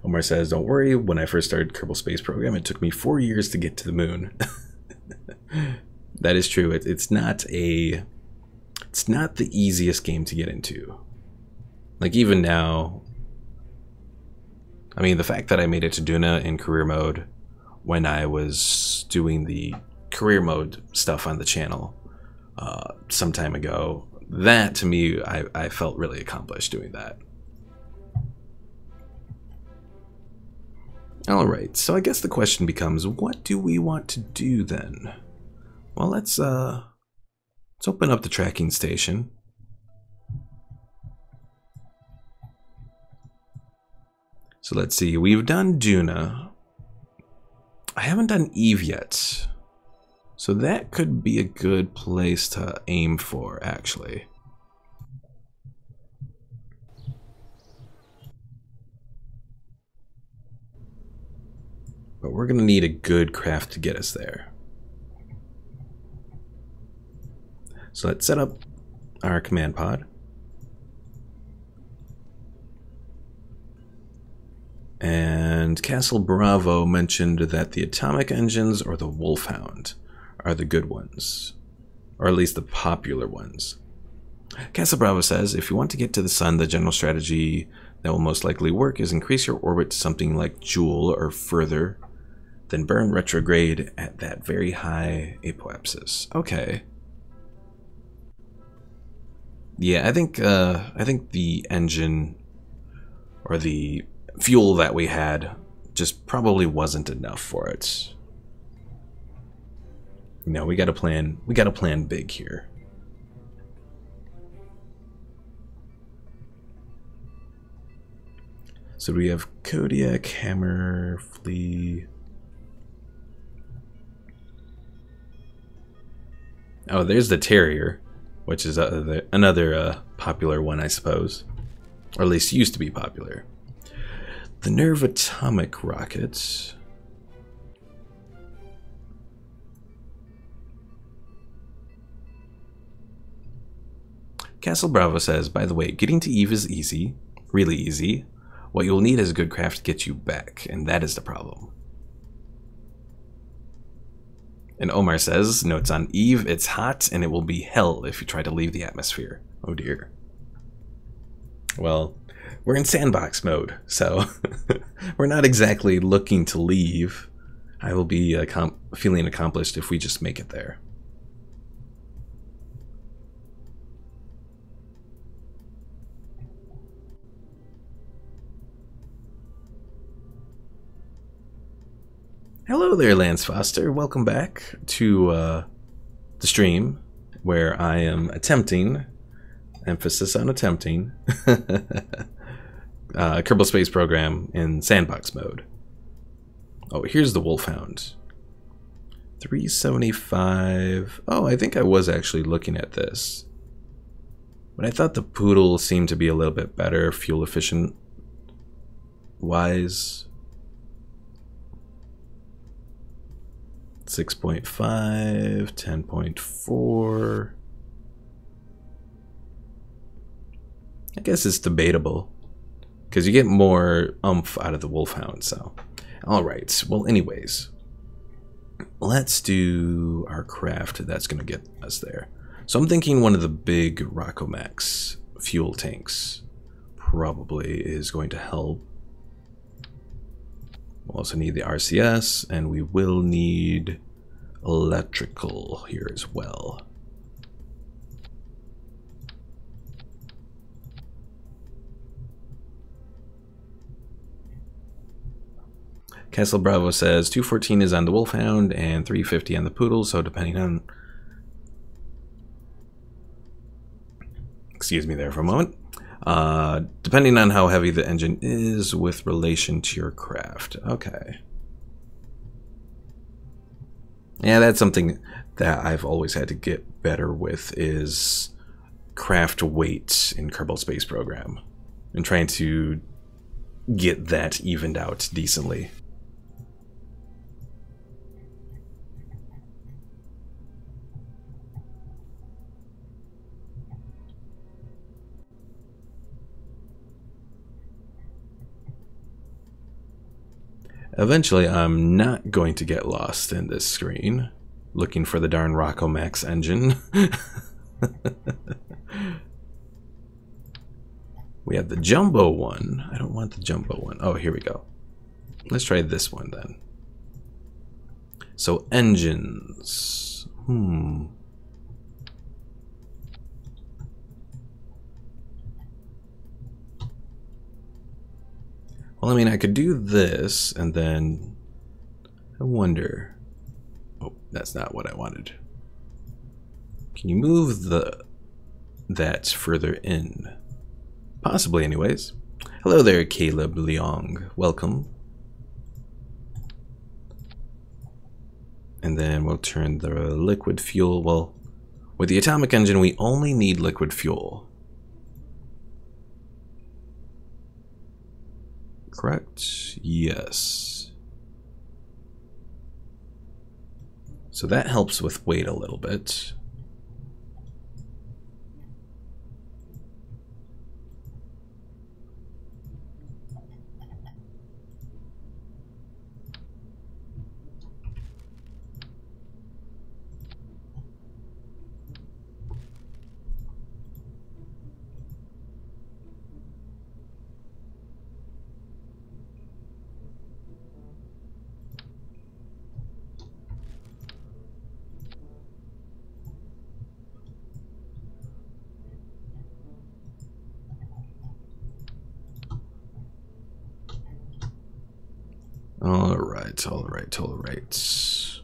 Omar says, don't worry, when I first started Kerbal Space Program, it took me 4 years to get to the moon. That is true. It's not the easiest game to get into. Like, even now, I mean, the fact that I made it to Duna in career mode when I was doing the career mode stuff on the channel some time ago, that to me, I felt really accomplished doing that. Alright, so I guess the question becomes, what do we want to do then? Well, let's open up the tracking station. So let's see, we've done Duna. I haven't done Eve yet. So that could be a good place to aim for, actually. But we're going to need a good craft to get us there. So let's set up our command pod. And Castle Bravo mentioned that the atomic engines or the Wolfhound are the good ones, or at least the popular ones. Castle Bravo says, if you want to get to the sun, the general strategy that will most likely work is increase your orbit to something like Joule or further, then burn retrograde at that very high apoapsis. Okay. Yeah, I think the engine or the fuel that we had just probably wasn't enough for it. No, we gotta plan big here. So we have Kodiak, Hammer, Flea. Oh, there's the Terrier, which is another popular one, I suppose. Or at least used to be popular. The Nerve atomic rockets. Castle Bravo says, by the way, getting to Eve is easy, really easy. What you'll need is a good craft to get you back, and that is the problem. And Omar says, notes on Eve, it's hot and it will be hell if you try to leave the atmosphere. Oh dear. Well, we're in sandbox mode, so we're not exactly looking to leave. I will be feeling accomplished if we just make it there. Hello there, Lance Foster. Welcome back to the stream where I am attempting, emphasis on attempting, Kerbal Space Program in sandbox mode. Oh, here's the Wolfhound. 375. Oh, I think I was actually looking at this. But I thought the Poodle seemed to be a little bit better, fuel efficient wise. 6.5, 10.4. I guess it's debatable, because you get more oomph out of the Wolfhound, so. Alright, well anyways. Let's do our craft that's going to get us there. So I'm thinking one of the big Rockomax fuel tanks probably is going to help. We'll also need the RCS, and we will need electrical here as well. Castle Bravo says 214 is on the Wolfhound and 350 on the Poodle, so depending on... Excuse me there for a moment. Depending on how heavy the engine is with relation to your craft. Okay. Yeah, that's something that I've always had to get better with, is craft weight in Kerbal Space Program. And trying to get that evened out decently. Eventually, I'm not going to get lost in this screen, looking for the darn Rockomax engine. We have the jumbo one. I don't want the jumbo one. Oh, here we go. Let's try this one then. So, engines. Well, I mean, I could do this, and then I wonder... Oh, that's not what I wanted. Can you move that further in? Possibly, anyways. Hello there, Caleb Leong. Welcome. And then we'll turn the liquid fuel... Well, with the atomic engine, we only need liquid fuel. Correct? Yes. So that helps with weight a little bit. All right.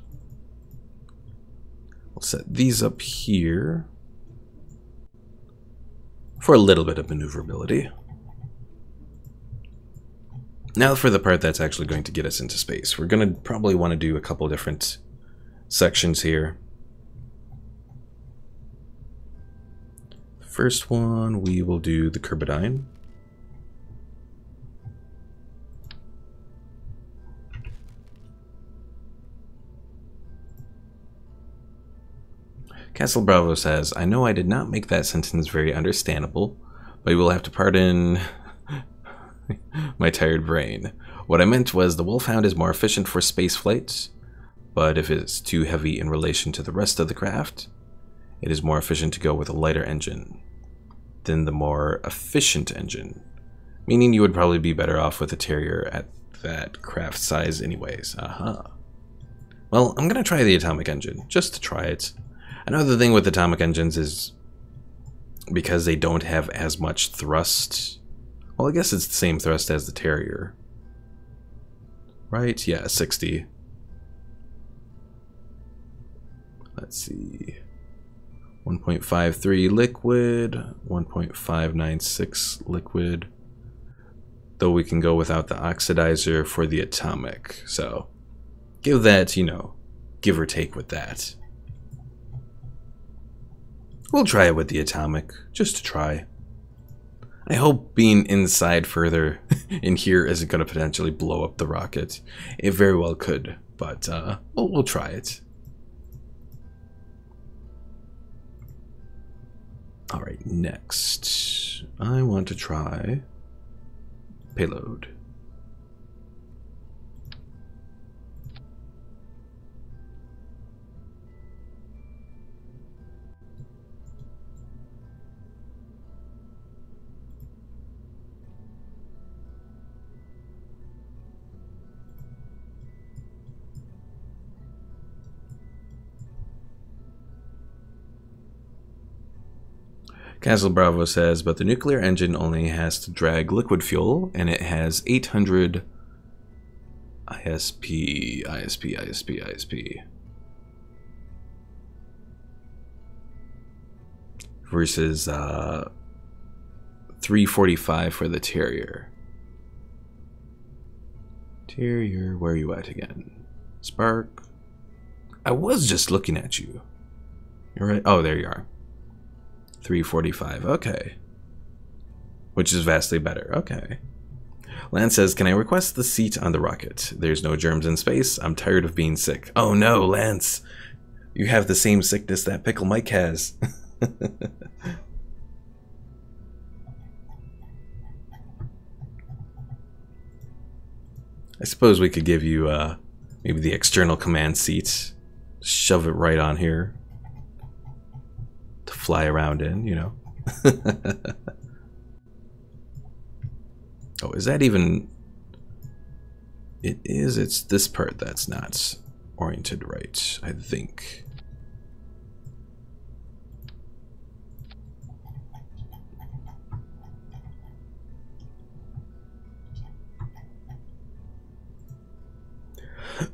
We'll set these up here for a little bit of maneuverability. Now for the part that's actually going to get us into space. We're going to probably want to do a couple different sections here. First one, we will do the Kerbidine. Castle Bravo says, I know I did not make that sentence very understandable, but you will have to pardon my tired brain. What I meant was the Wolfhound is more efficient for space flights, but if it's too heavy in relation to the rest of the craft, it is more efficient to go with a lighter engine than the more efficient engine, meaning you would probably be better off with a Terrier at that craft size anyways. Well, I'm gonna try the atomic engine, just to try it. Another thing with atomic engines is because they don't have as much thrust. Well, I guess it's the same thrust as the Terrier. Right? Yeah, 60. Let's see. 1.53 liquid, 1.596 liquid. though we can go without the oxidizer for the atomic. So give that, you know, give or take with that. We'll try it with the atomic, just to try. I hope being inside further in here isn't going to potentially blow up the rocket. It very well could, but we'll try it. Alright, next, I want to try payload. Castle Bravo says, but the nuclear engine only has to drag liquid fuel, and it has 800 ISP. Versus 345 for the Terrier. Terrier, where are you at again? Spark. I was just looking at you. You're right. Oh, there you are. 345. Okay. Which is vastly better. Okay. Lance says, can I request the seat on the rocket? There's no germs in space. I'm tired of being sick. Oh no, Lance. You have the same sickness that Pickle Mike has. I suppose we could give you maybe the external command seat. Shove it right on here. To fly around in, you know. Oh, is that even... It is, it's this part that's not oriented right, I think.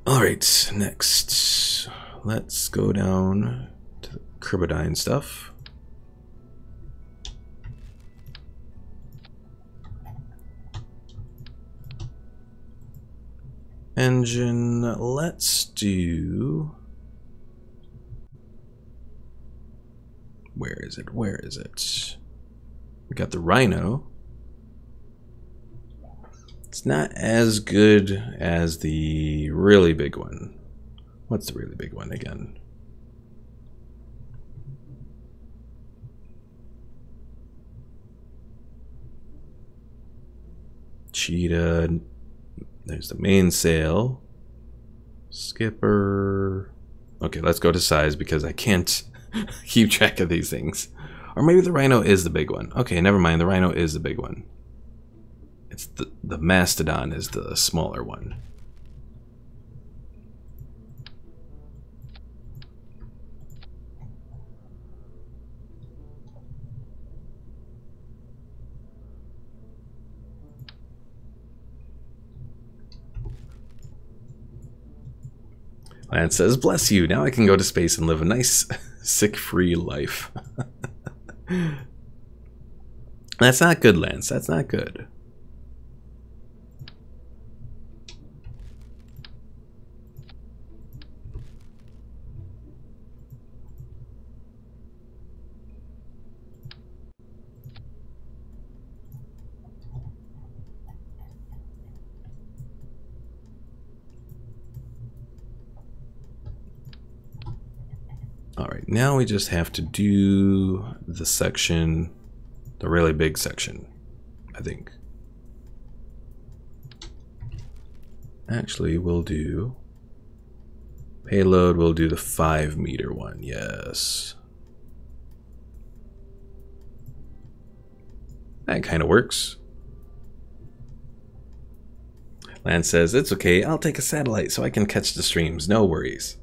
Alright, next. Let's go down to the Kerbodyne stuff. Engine, let's do... Where is it? Where is it? We got the Rhino. It's not as good as the really big one. What's the really big one again? Cheetah. There's the mainsail. Skipper. Okay, let's go to size because I can't keep track of these things. Or maybe the Rhino is the big one. Okay, never mind. The Rhino is the big one. It's the Mastodon is the smaller one. Lance says, bless you, now I can go to space and live a nice, sick-free life. That's not good, Lance. That's not good. Alright, now we just have to do the section, the really big section, I think. Actually, we'll do payload, we'll do the 5-meter one, yes. That kind of works. Lance says, it's okay, I'll take a satellite so I can catch the streams, no worries.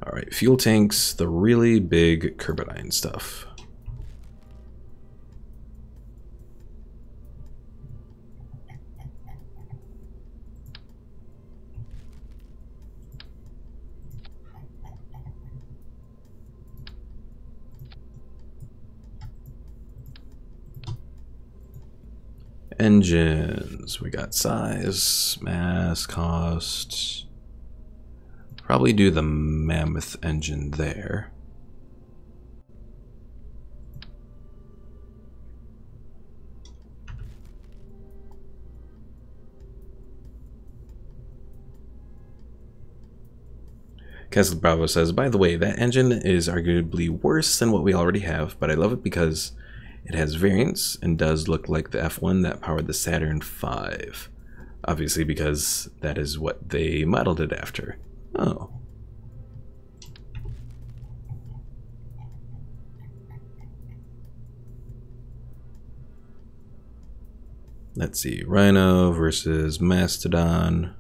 Alright, fuel tanks, the really big Kerbodyne stuff. Engines. We got size, mass, cost. Probably do the Mammoth engine there. Castle Bravo says, by the way, that engine is arguably worse than what we already have, but I love it because it has variants and does look like the F1 that powered the Saturn V. Obviously because that is what they modeled it after. Oh. Let's see, Rhino versus Mastodon.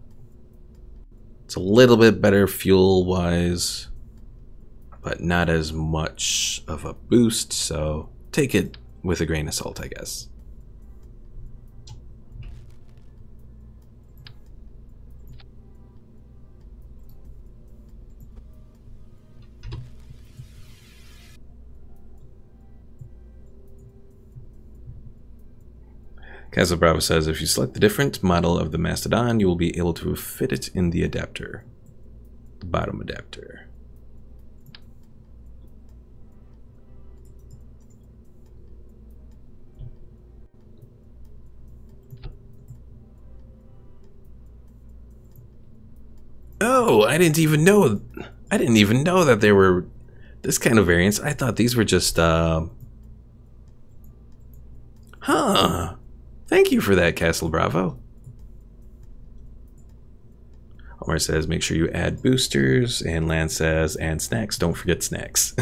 It's a little bit better fuel-wise, but not as much of a boost, so take it with a grain of salt, I guess. Castle Bravo says, if you select the different model of the Mastodon, you will be able to fit it in the adapter. The bottom adapter. Oh, I didn't even know that there were this kind of variants. I thought these were just Huh. Thank you for that, Castle Bravo. Omar says, make sure you add boosters, and Lance says, and snacks. Don't forget snacks.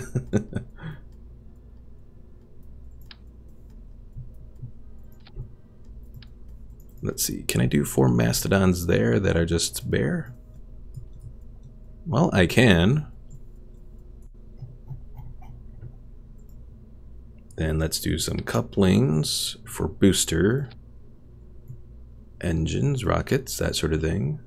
Let's see, can I do 4 Mastodons there that are just bare? Well, I can. Then let's do some couplings for booster, engines, rockets, that sort of thing.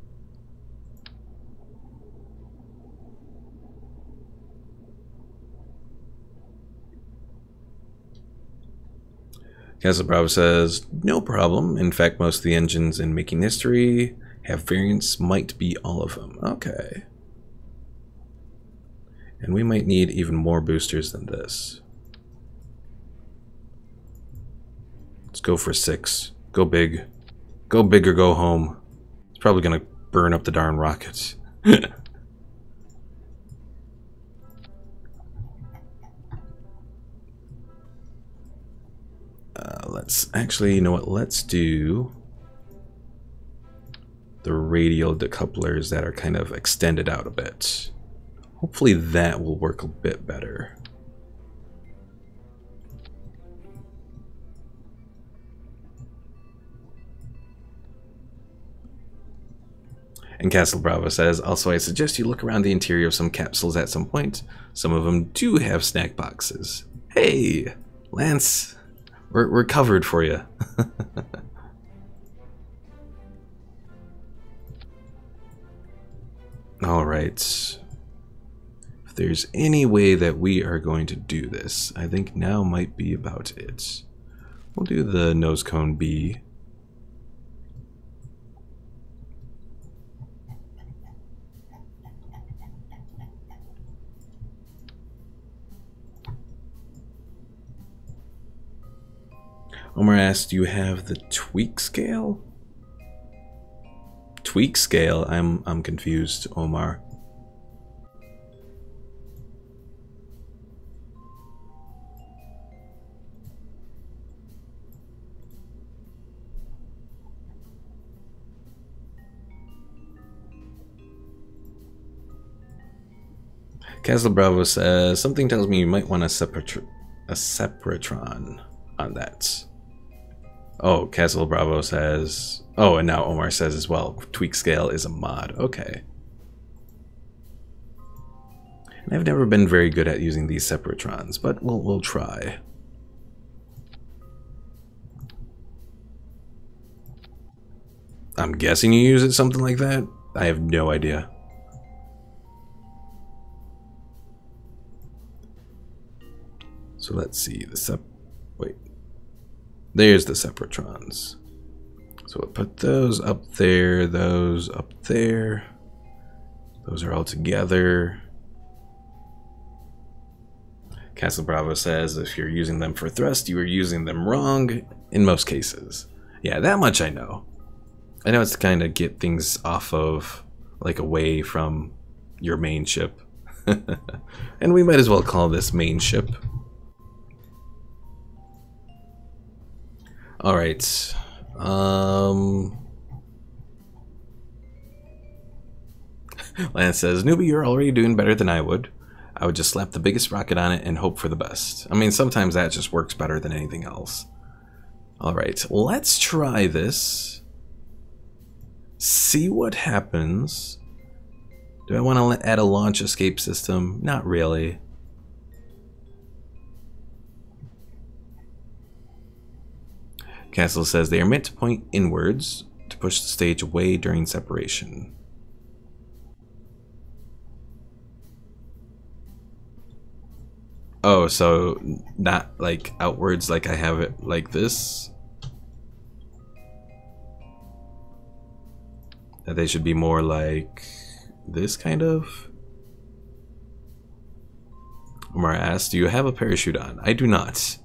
Castle Bravo says, no problem. In fact, most of the engines in Making History have variants, might be all of them. Okay. And we might need even more boosters than this. Let's go for 6. Go big. Go big or go home. It's probably gonna burn up the darn rockets. Let's actually, you know what? Let's do the radial decouplers that are kind of extended out a bit. Hopefully that will work a bit better. And Castle Bravo says, also I suggest you look around the interior of some capsules at some point. Some of them do have snack boxes. Hey, Lance, we're covered for you. All right. If there's any way that we are going to do this, I think now might be about it. We'll do the nose cone B. Omar asked, do you have the tweak scale? Tweak scale? I'm confused, Omar. Castle Bravo says, something tells me you might want a separatron on that. Oh, Castle Bravo says... Oh, and now Omar says as well, tweak scale is a mod. Okay. And I've never been very good at using these separatrons, but we'll try. I'm guessing you use it something like that? I have no idea. So let's see, wait. There's the separatrons. So we'll put those up there, those up there. Those are all together. Castle Bravo says if you're using them for thrust, you are using them wrong in most cases. Yeah, that much I know. I know it's to kind of get things off of, like, away from your main ship. And we might as well call this main ship. Alright. Lance says, newbie, you're already doing better than I would. I would just slap the biggest rocket on it and hope for the best. I mean, sometimes that just works better than anything else. Alright, let's try this. See what happens. Do I want to add a launch escape system? Not really. Castle says they are meant to point inwards to push the stage away during separation. Oh, so not like outwards like I have it like this? That they should be more like this kind of? Omar asks, do you have a parachute on? I do not.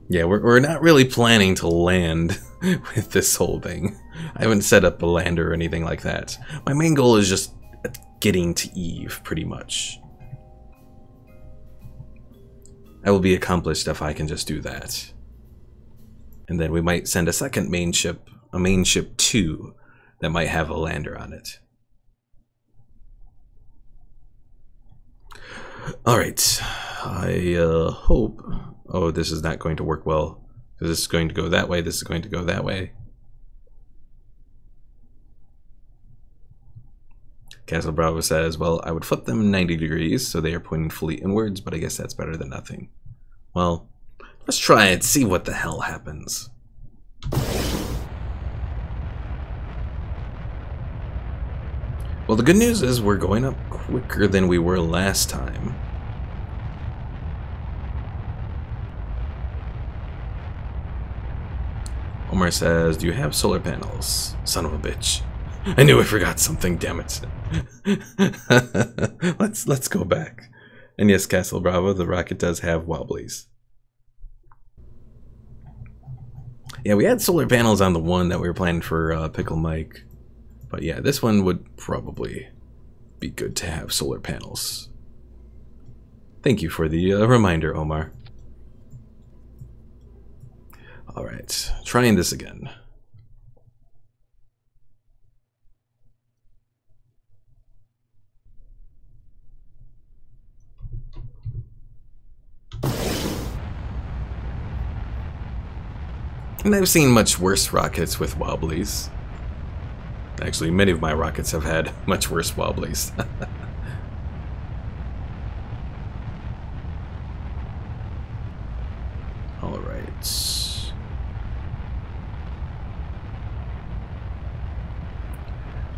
Yeah, we're not really planning to land with this whole thing. I haven't set up a lander or anything like that. My main goal is just getting to Eve, pretty much. I will be accomplished if I can just do that. And then we might send a second main ship, a main ship 2, that might have a lander on it. Alright, I hope... Oh, this is not going to work well. This is going to go that way, this is going to go that way. Castle Bravo says, well, I would flip them 90 degrees so they are pointing fully inwards, but I guess that's better than nothing. Well, let's try it, see what the hell happens. Well, the good news is we're going up quicker than we were last time. Omar says, do you have solar panels? Son of a bitch. I knew I forgot something, damn it. Let's go back. And yes, Castle Bravo, the rocket does have wobblies. Yeah, we had solar panels on the one that we were planning for Pickle Mike. But yeah, this one would probably be good to have solar panels. Thank you for the reminder, Omar. Alright, trying this again. And I've seen much worse rockets with wobblies. Actually, many of my rockets have had much worse wobblies. Alright.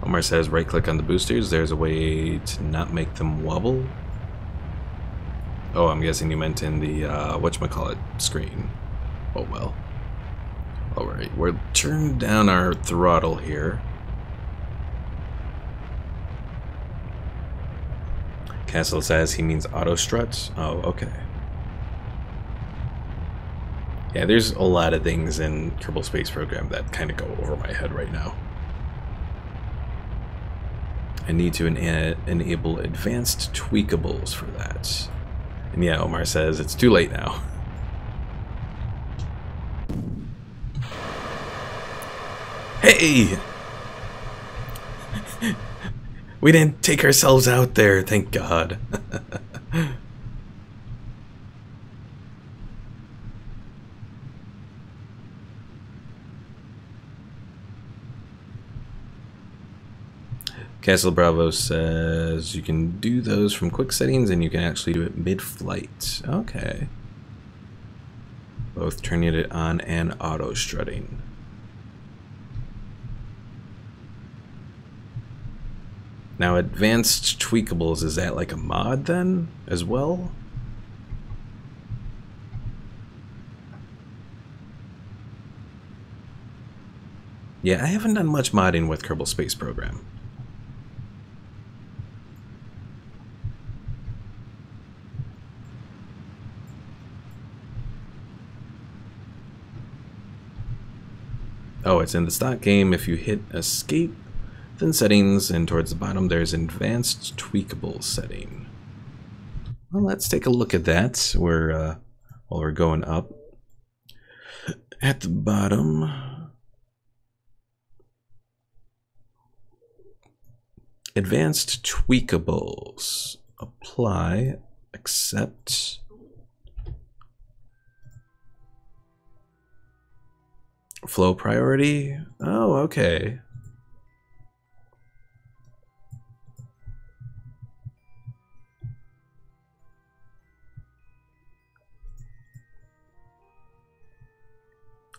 Omar says right click on the boosters. There's a way to not make them wobble. Oh, I'm guessing you meant in the whatchamacallit screen. Oh well. Alright, we'll turn down our throttle here. Castle says he means auto struts. Oh, okay. Yeah, there's a lot of things in Kerbal Space Program that kind of go over my head right now. I need to enable advanced tweakables for that. And yeah, Omar says it's too late now. Hey! We didn't take ourselves out there, thank God. Castle Bravo says you can do those from quick settings and you can actually do it mid-flight. Okay. Both turning it on and auto strutting. Now advanced tweakables, is that like a mod then as well? Yeah, I haven't done much modding with Kerbal Space Program. Oh, it's in the stock game. If you hit escape, then settings, and towards the bottom there's advanced tweakable setting. Well, let's take a look at that. While we're going up. At the bottom, advanced tweakables. Apply, accept. Flow priority. Oh, okay.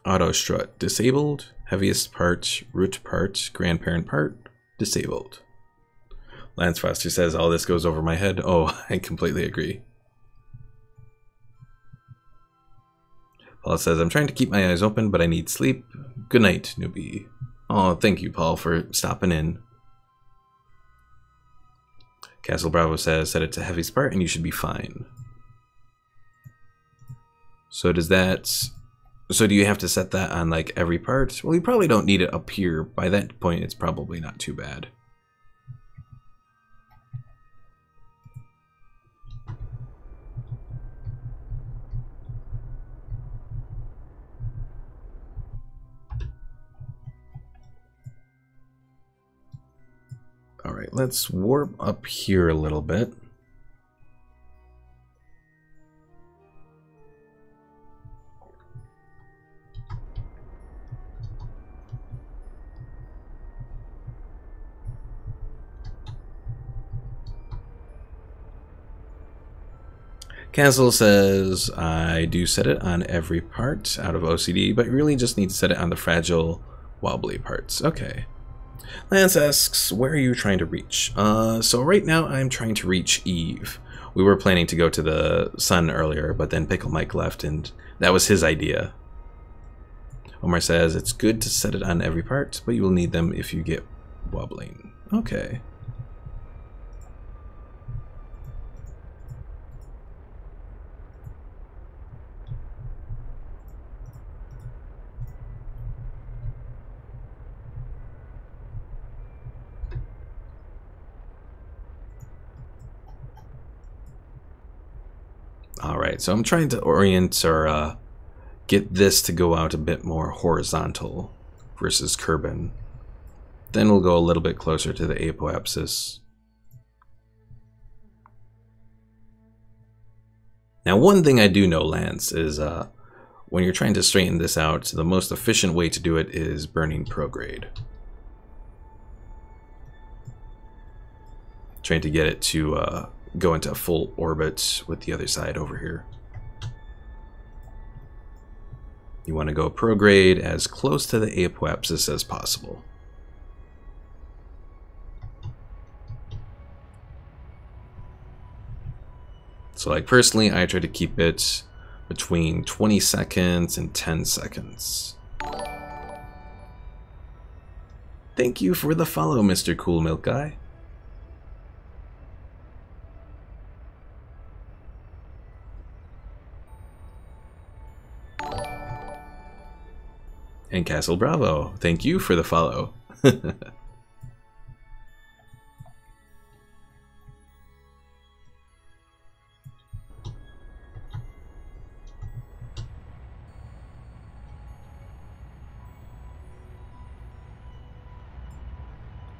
Auto strut disabled. Heaviest part, root part, grandparent part disabled. Lance Foster says all this goes over my head. Oh, I completely agree. Paul says I'm trying to keep my eyes open, but I need sleep. Good night, newbie. Oh, thank you, Paul, for stopping in. Castle Bravo says set it to heaviest part and you should be fine. So does that... So do you have to set that on like every part? Well, you probably don't need it up here. By that point, it's probably not too bad. All right, let's warp up here a little bit. Castle says, I do set it on every part out of OCD, but really just need to set it on the fragile, wobbly parts. Okay. Lance asks, where are you trying to reach? So right now I'm trying to reach Eve. We were planning to go to the sun earlier, but then Pickle Mike left and that was his idea. Omar says, it's good to set it on every part, but you will need them if you get wobbling. Okay. Alright, so I'm trying to orient or get this to go out a bit more horizontal versus Kerbin. Then we'll go a little bit closer to the apoapsis. Now one thing I do know, Lance, is when you're trying to straighten this out, the most efficient way to do it is burning prograde. Trying to get it to go into a full orbit with the other side over here. You want to go prograde as close to the apoapsis as possible. So like personally, I try to keep it between 20 seconds and 10 seconds. Thank you for the follow, Mr. Cool Milk Guy. And Castle Bravo, thank you for the follow. We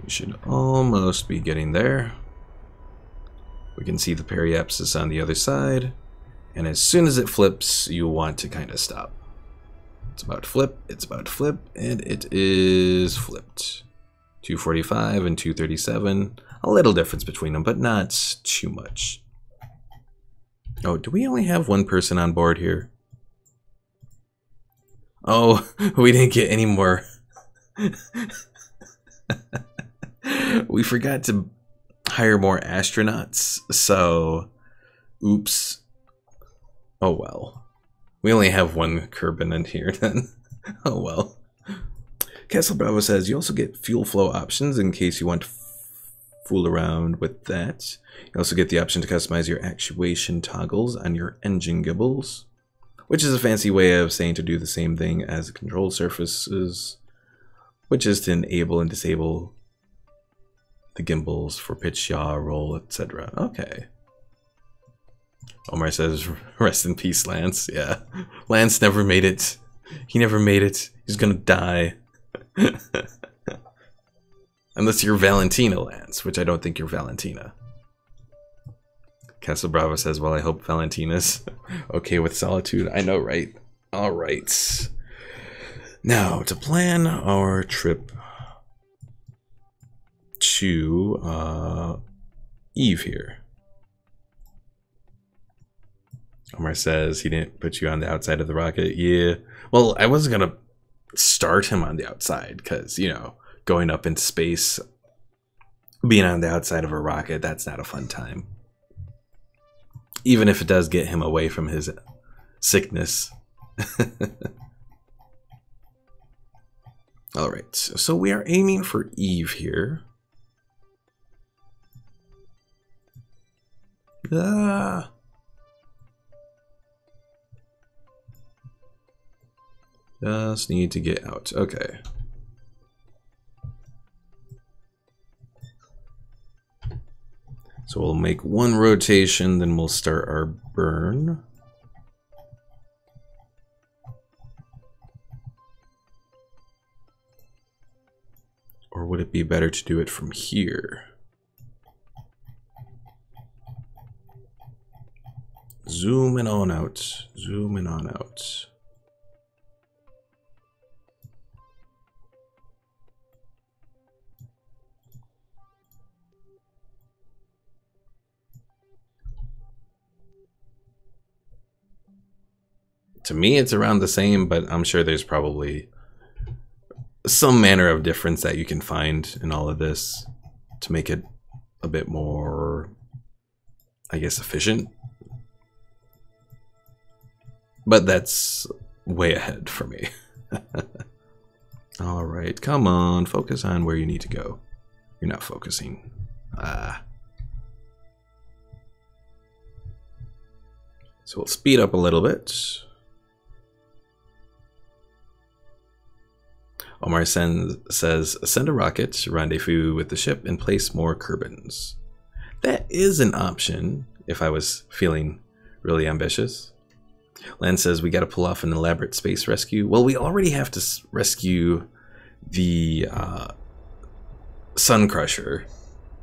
should almost be getting there. We can see the periapsis on the other side, and as soon as it flips, you want to kind of stop. It's about to flip, it's about to flip, and it is flipped. 245 and 237. A little difference between them, but not too much. Oh, do we only have one person on board here? Oh, we didn't get any more. We forgot to hire more astronauts, so oops. Oh well. We only have one Kerbin in here then. Oh well. Castle Bravo says you also get fuel flow options in case you want to fool around with that. You also get the option to customize your actuation toggles on your engine gimbals, which is a fancy way of saying to do the same thing as the control surfaces, which is to enable and disable the gimbals for pitch, yaw, roll, etc. Okay. Omar says, rest in peace, Lance. Yeah. Lance never made it. He never made it. He's gonna die. Unless you're Valentina, Lance, which I don't think you're Valentina. Castle Bravo says, well, I hope Valentina's okay with solitude. I know, right? Alright. Now, to plan our trip to Eve here. Omar says he didn't put you on the outside of the rocket. Yeah. Well, I wasn't going to start him on the outside because, you know, going up into space, being on the outside of a rocket, that's not a fun time. Even if it does get him away from his sickness. Alright, so we are aiming for Eve here. Just need to get out. Okay. So we'll make one rotation, then we'll start our burn. Or would it be better to do it from here? Zooming on out. Zooming on out. To me, it's around the same, but I'm sure there's probably some manner of difference that you can find in all of this to make it a bit more, I guess, efficient. But that's way ahead for me. All right, come on, focus on where you need to go. You're not focusing. So we'll speed up a little bit. Omar says, send a rocket, rendezvous with the ship, and place more Kerbins. That is an option if I was feeling really ambitious. Lan says, we got to pull off an elaborate space rescue. Well, we already have to rescue the Sun Crusher,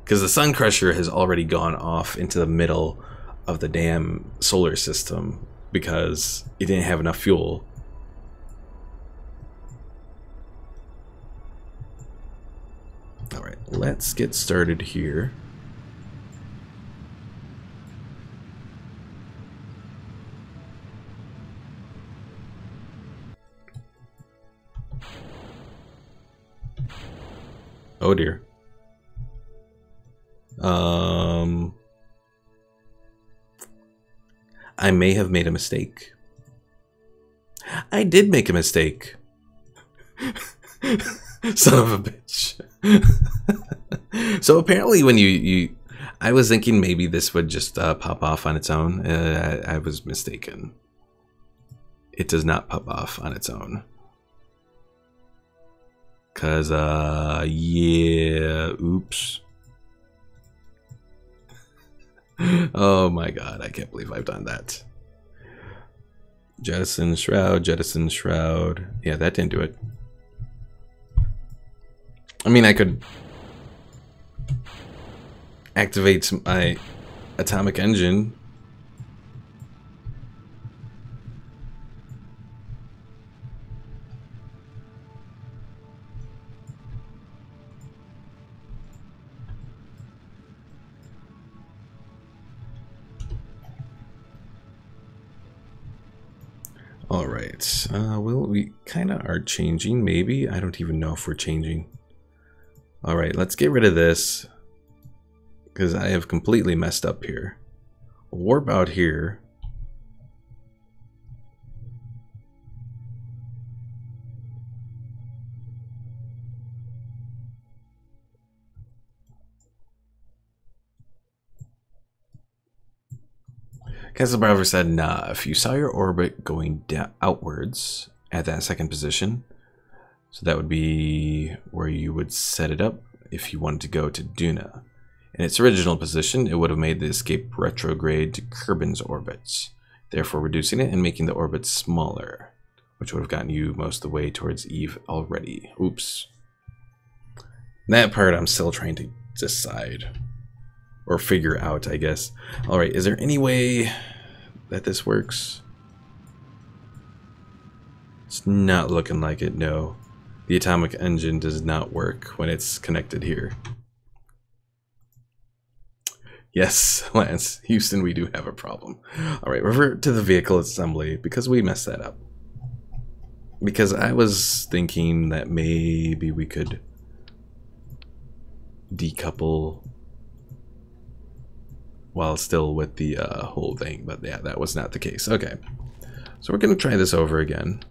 because the Sun Crusher has already gone off into the middle of the damn solar system because it didn't have enough fuel. Alright, let's get started here. Oh dear. I may have made a mistake. I did make a mistake. Son of a bitch. So apparently when I was thinking maybe this would just pop off on its own. I was mistaken. It does not pop off on its own. Cause yeah, oops. Oh my god, I can't believe I've done that. Jettison shroud, jettison shroud. Yeah, that didn't do it. I mean, I could activate my atomic engine. All right. Well, we kind of are changing, maybe. I don't even know if we're changing. All right, let's get rid of this because I have completely messed up here. Warp out here. Castle Bravo said, nah, if you saw your orbit going outwards at that second position, so that would be where you would set it up if you wanted to go to Duna. In its original position, it would have made the escape retrograde to Kerbin's orbits, therefore reducing it and making the orbit smaller, which would have gotten you most of the way towards Eve already. Oops. That part I'm still trying to decide. Or figure out, I guess. Alright, is there any way that this works? It's not looking like it, no. The atomic engine does not work when it's connected here. Yes, Lance. Houston, we do have a problem. Alright, revert to the vehicle assembly because we messed that up. Because I was thinking that maybe we could decouple while still with the whole thing, but yeah, that was not the case. Okay, so we're going to try this over again.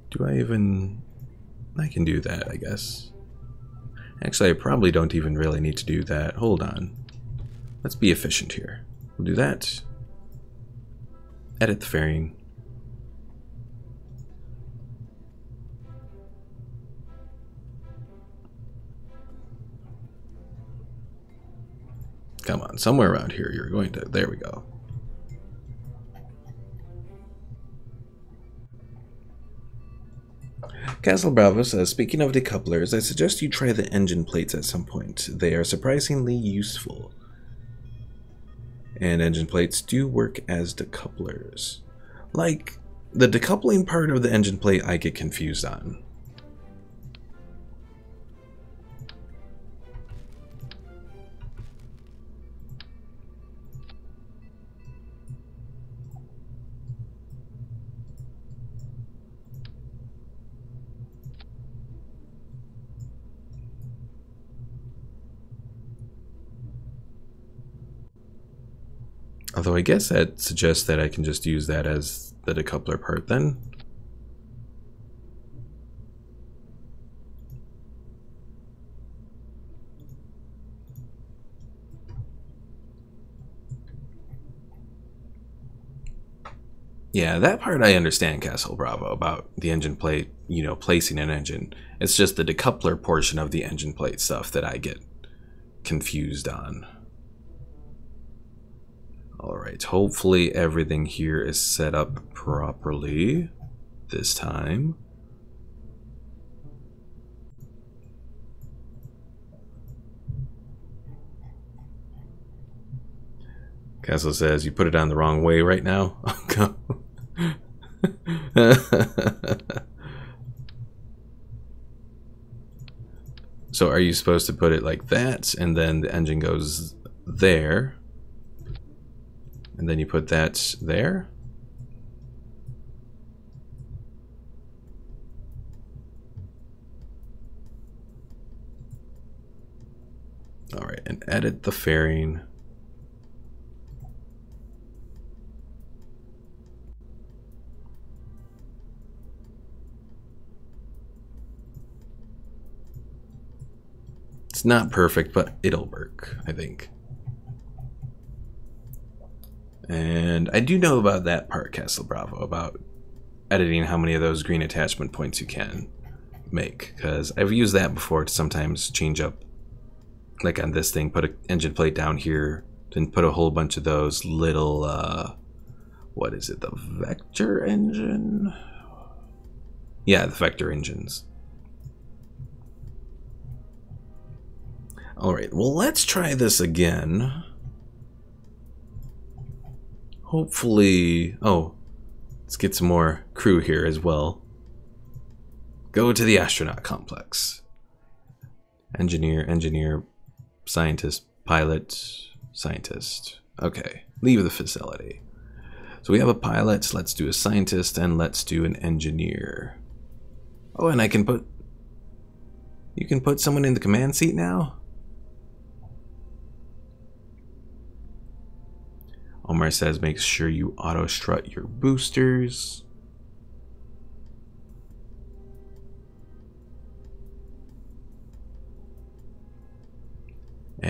Do I even... I can do that, I guess. Actually, I probably don't even really need to do that. Hold on. Let's be efficient here. We'll do that. Edit the fairing. Come on, somewhere around here you're going to... There we go. Castle Bravo says, speaking of decouplers, I suggest you try the engine plates at some point. They are surprisingly useful. And engine plates do work as decouplers. Like, the decoupling part of the engine plate I get confused on. Although I guess that suggests that I can just use that as the decoupler part then. Yeah, that part I understand, Castle Bravo, about the engine plate, you know, placing an engine. It's just the decoupler portion of the engine plate stuff that I get confused on. Alright, hopefully everything here is set up properly this time. Castle says, you put it on the wrong way right now? So are you supposed to put it like that, and then the engine goes there? And then you put that there. All right, and edit the fairing. It's not perfect, but it'll work, I think. And I do know about that part, Castle Bravo, about editing how many of those green attachment points you can make, because I've used that before to sometimes change up, like on this thing, put an engine plate down here, then put a whole bunch of those little, what is it, the vector engine? Yeah, the vector engines. Alright, well, let's try this again. Hopefully... Oh, let's get some more crew here as well. Go to the astronaut complex. Engineer, engineer, scientist, pilot, scientist. Okay, leave the facility. So we have a pilot, let's do a scientist, and let's do an engineer. Oh, and I can put... You can put someone in the command seat now? Omar says, make sure you auto strut your boosters.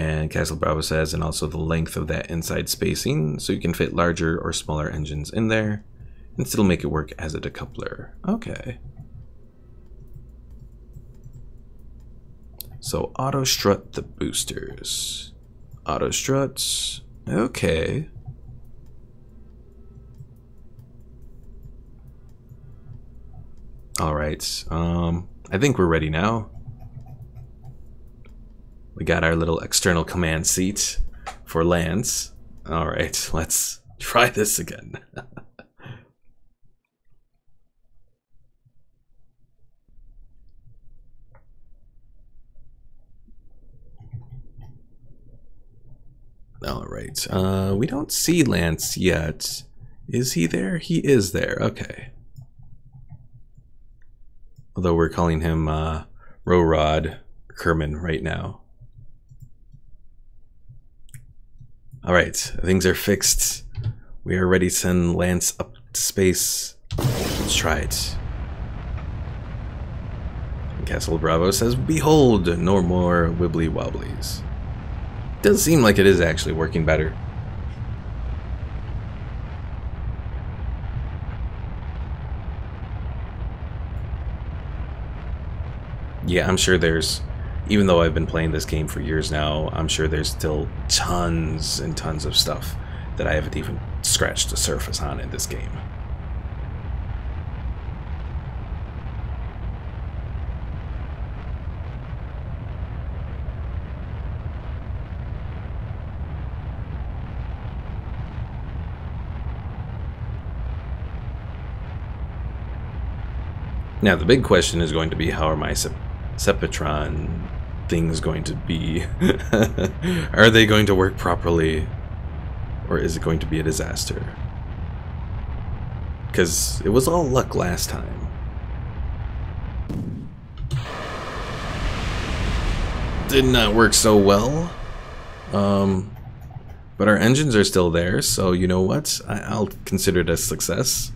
And Castle Bravo says, and also the length of that inside spacing, so you can fit larger or smaller engines in there and still make it work as a decoupler. Okay. So auto strut the boosters. Auto struts. Okay. All right. I think we're ready now. We got our little external command seat for Lance. All right, let's try this again. All right, we don't see Lance yet. Is he there? He is there. Okay. Although we're calling him Rorod Kerman right now. All right, things are fixed. We are ready to send Lance up to space. Let's try it. And Castle Bravo says, "Behold, no more wibbly wobblies." Does seem like it is actually working better. Yeah, I'm sure there's, even though I've been playing this game for years now, I'm sure there's still tons and tons of stuff that I haven't even scratched the surface on in this game. Now the big question is going to be, how are my Sepatron things going to be? Are they going to work properly, or is it going to be a disaster? Because it was all luck last time. Did not work so well. But our engines are still there, so you know what? I'll consider it a success.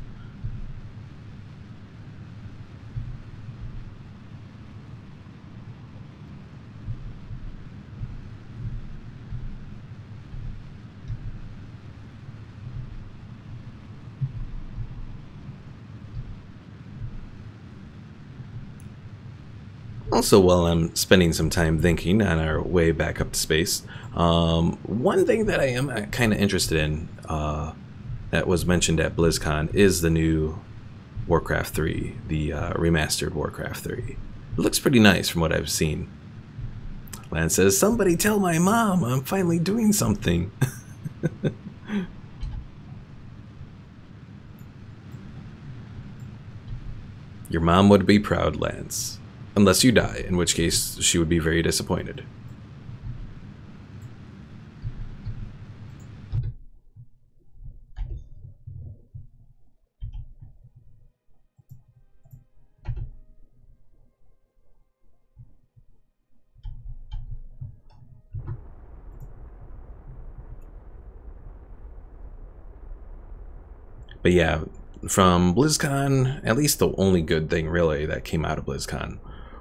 Also, while I'm spending some time thinking on our way back up to space, one thing that I am kind of interested in that was mentioned at BlizzCon is the new Warcraft 3, the remastered Warcraft 3. It looks pretty nice from what I've seen. Lance says, "Somebody tell my mom I'm finally doing something." Your mom would be proud, Lance. Unless you die, in which case she would be very disappointed. But yeah, from BlizzCon, at least the only good thing really that came out of BlizzCon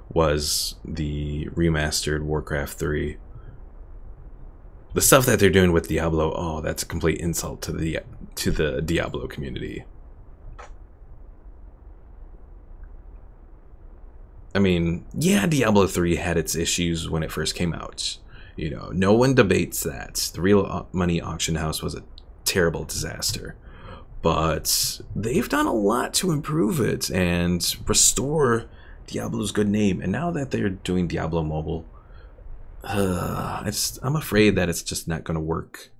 was the remastered Warcraft 3. The stuff that they're doing with Diablo, oh, that's a complete insult to the Diablo community. I mean, yeah, Diablo 3 had its issues when it first came out. You know, no one debates that. The Real Money Auction House was a terrible disaster. But they've done a lot to improve it and restore Diablo's good name. And now that they're doing Diablo Mobile, I'm afraid that it's just not going to work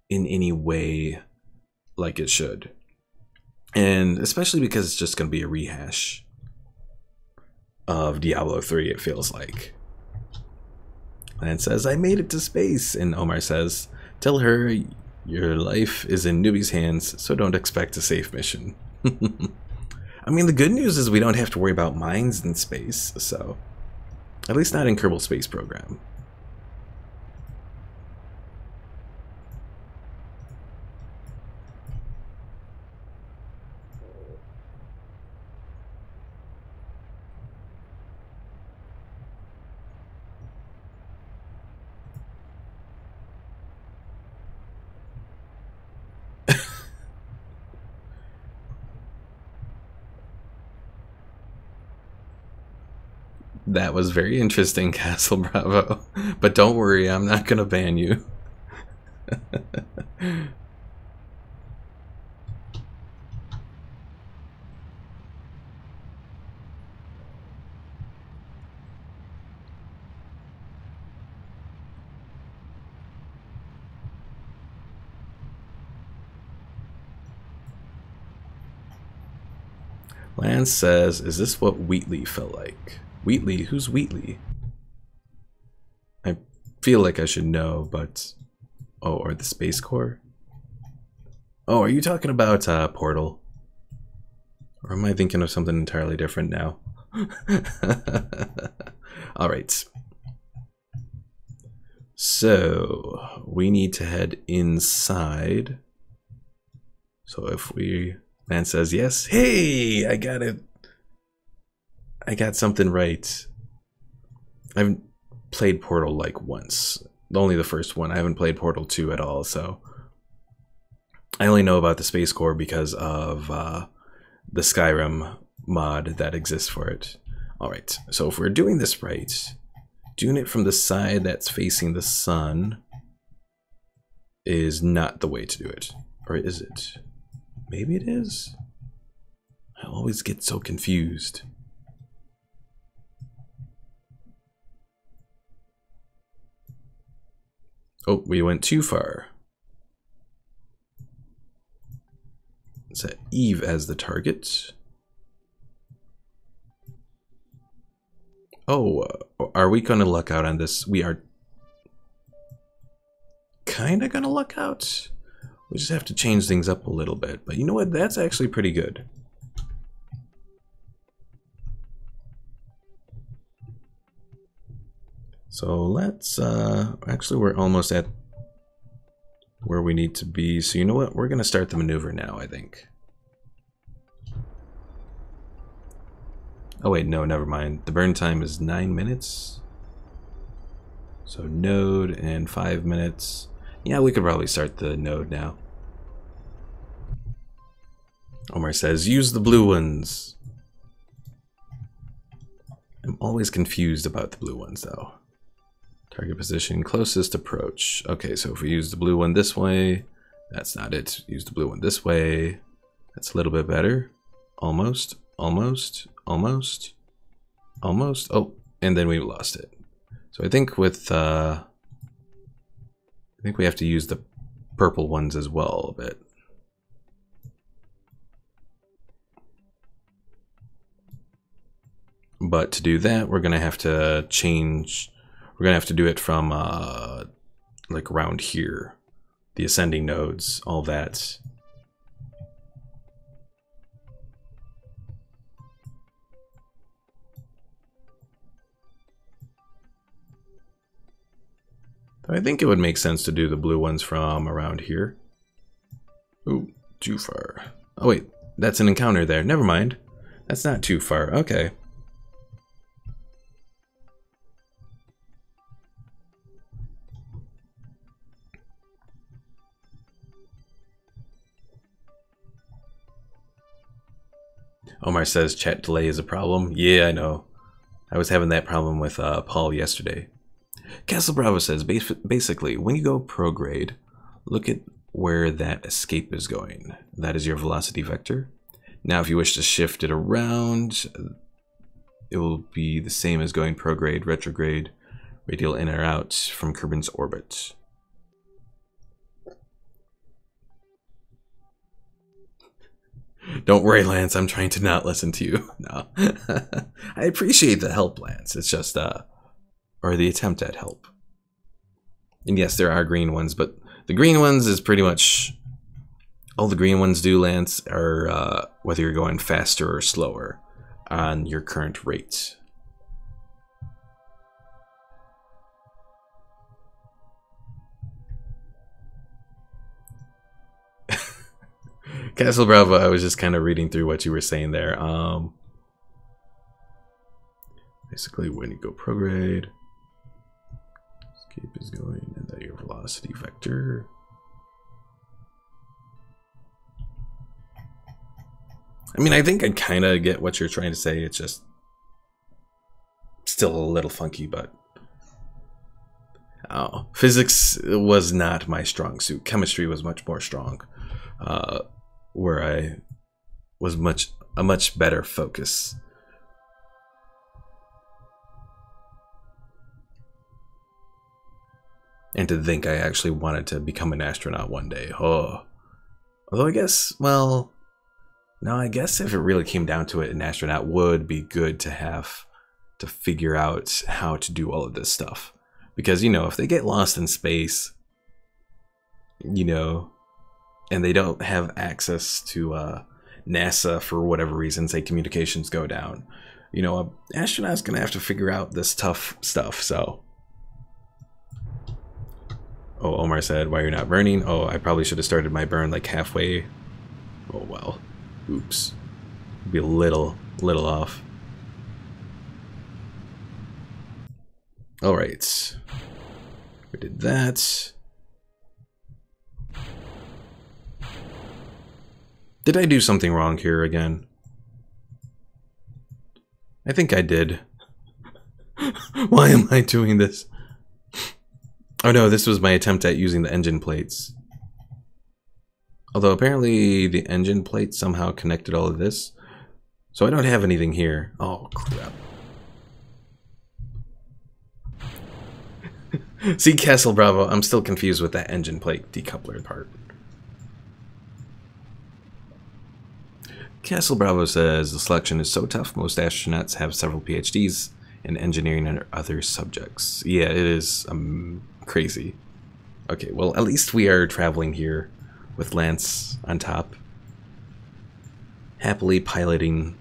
in any way like it should. And especially because it's just going to be a rehash of Diablo 3, it feels like. And says, "I made it to space." And Omar says, "Tell her your life is in newbie's hands, so don't expect a safe mission." I mean, the good news is we don't have to worry about mines in space, so... At least not in Kerbal Space Program. That was very interesting, Castle Bravo. But don't worry, I'm not gonna ban you. Lance says, is this what Wheatley felt like? Wheatley? Who's Wheatley? I feel like I should know, but... Oh, or the Space Corps? Oh, are you talking about Portal? Or am I thinking of something entirely different now? Alright. So, we need to head inside. So if we... Man says yes. Hey, I got it. I got something right. I haven't played Portal like once. Only the first one. I haven't played Portal 2 at all, so I only know about the Space Corps because of the Skyrim mod that exists for it. Alright, so if we're doing this right, doing it from the side that's facing the sun is not the way to do it. Or is it? Maybe it is. I always get so confused. Oh, we went too far. Set Eve as the target. Oh, are we going to luck out on this? We are kind of going to luck out. We just have to change things up a little bit. But you know what? That's actually pretty good. So let's, actually we're almost at where we need to be. So you know what? We're going to start the maneuver now, I think. Oh wait, no, never mind. The burn time is 9 minutes. So node and 5 minutes. Yeah, we could probably start the node now. Omar says, use the blue ones. I'm always confused about the blue ones, though. Target position, closest approach. Okay, so if we use the blue one this way, that's not it. Use the blue one this way. That's a little bit better. Almost, almost, almost, almost. Oh, and then we lost it. So I think with, I think we have to use the purple ones as well a bit. But to do that, we're going to have to change, we're going to have to do it from like around here. The ascending nodes, all that. I think it would make sense to do the blue ones from around here. Ooh, too far. Oh wait, that's an encounter there. Never mind. That's not too far. Okay. Omar says chat delay is a problem. Yeah, I know. I was having that problem with Paul yesterday. Castle Bravo says, basically, when you go prograde, look at where that escape is going. That is your velocity vector. Now, if you wish to shift it around, it will be the same as going prograde, retrograde, radial in or out from Kerbin's orbit. Don't worry, Lance, I'm trying to not listen to you. No. I appreciate the help, Lance. It's just, or the attempt at help. And yes, there are green ones, but the green ones is pretty much all the green ones do, Lance, are whether you're going faster or slower on your current rate. Castle Bravo, I was just kind of reading through what you were saying there. Basically, when you go prograde, escape is going, and that your velocity vector. I mean, I think I kind of get what you're trying to say. It's just still a little funky, but oh, physics was not my strong suit. Chemistry was much more strong, where I was a much better focus. And to think I actually wanted to become an astronaut one day. Oh. Although I guess, well, no, I guess if it really came down to it, an astronaut would be good to have to figure out how to do all of this stuff. Because, you know, if they get lost in space, you know, and they don't have access to NASA for whatever reason, say communications go down, you know, an astronaut's gonna have to figure out this tough stuff, so. Oh, Omar said, why you're not burning? Oh, I probably should have started my burn like halfway. Oh, well. Oops. Be a little off. Alright. We did that. Did I do something wrong here again? I think I did. Why am I doing this? Oh no, this was my attempt at using the engine plates. Although apparently the engine plate somehow connected all of this. So I don't have anything here. Oh crap. See, Castle Bravo, I'm still confused with that engine plate decoupler part. Castle Bravo says the selection is so tough, most astronauts have several PhDs in engineering and other subjects. Yeah, it is crazy. Okay, well, at least we are traveling here with Lance on top. Happily piloting.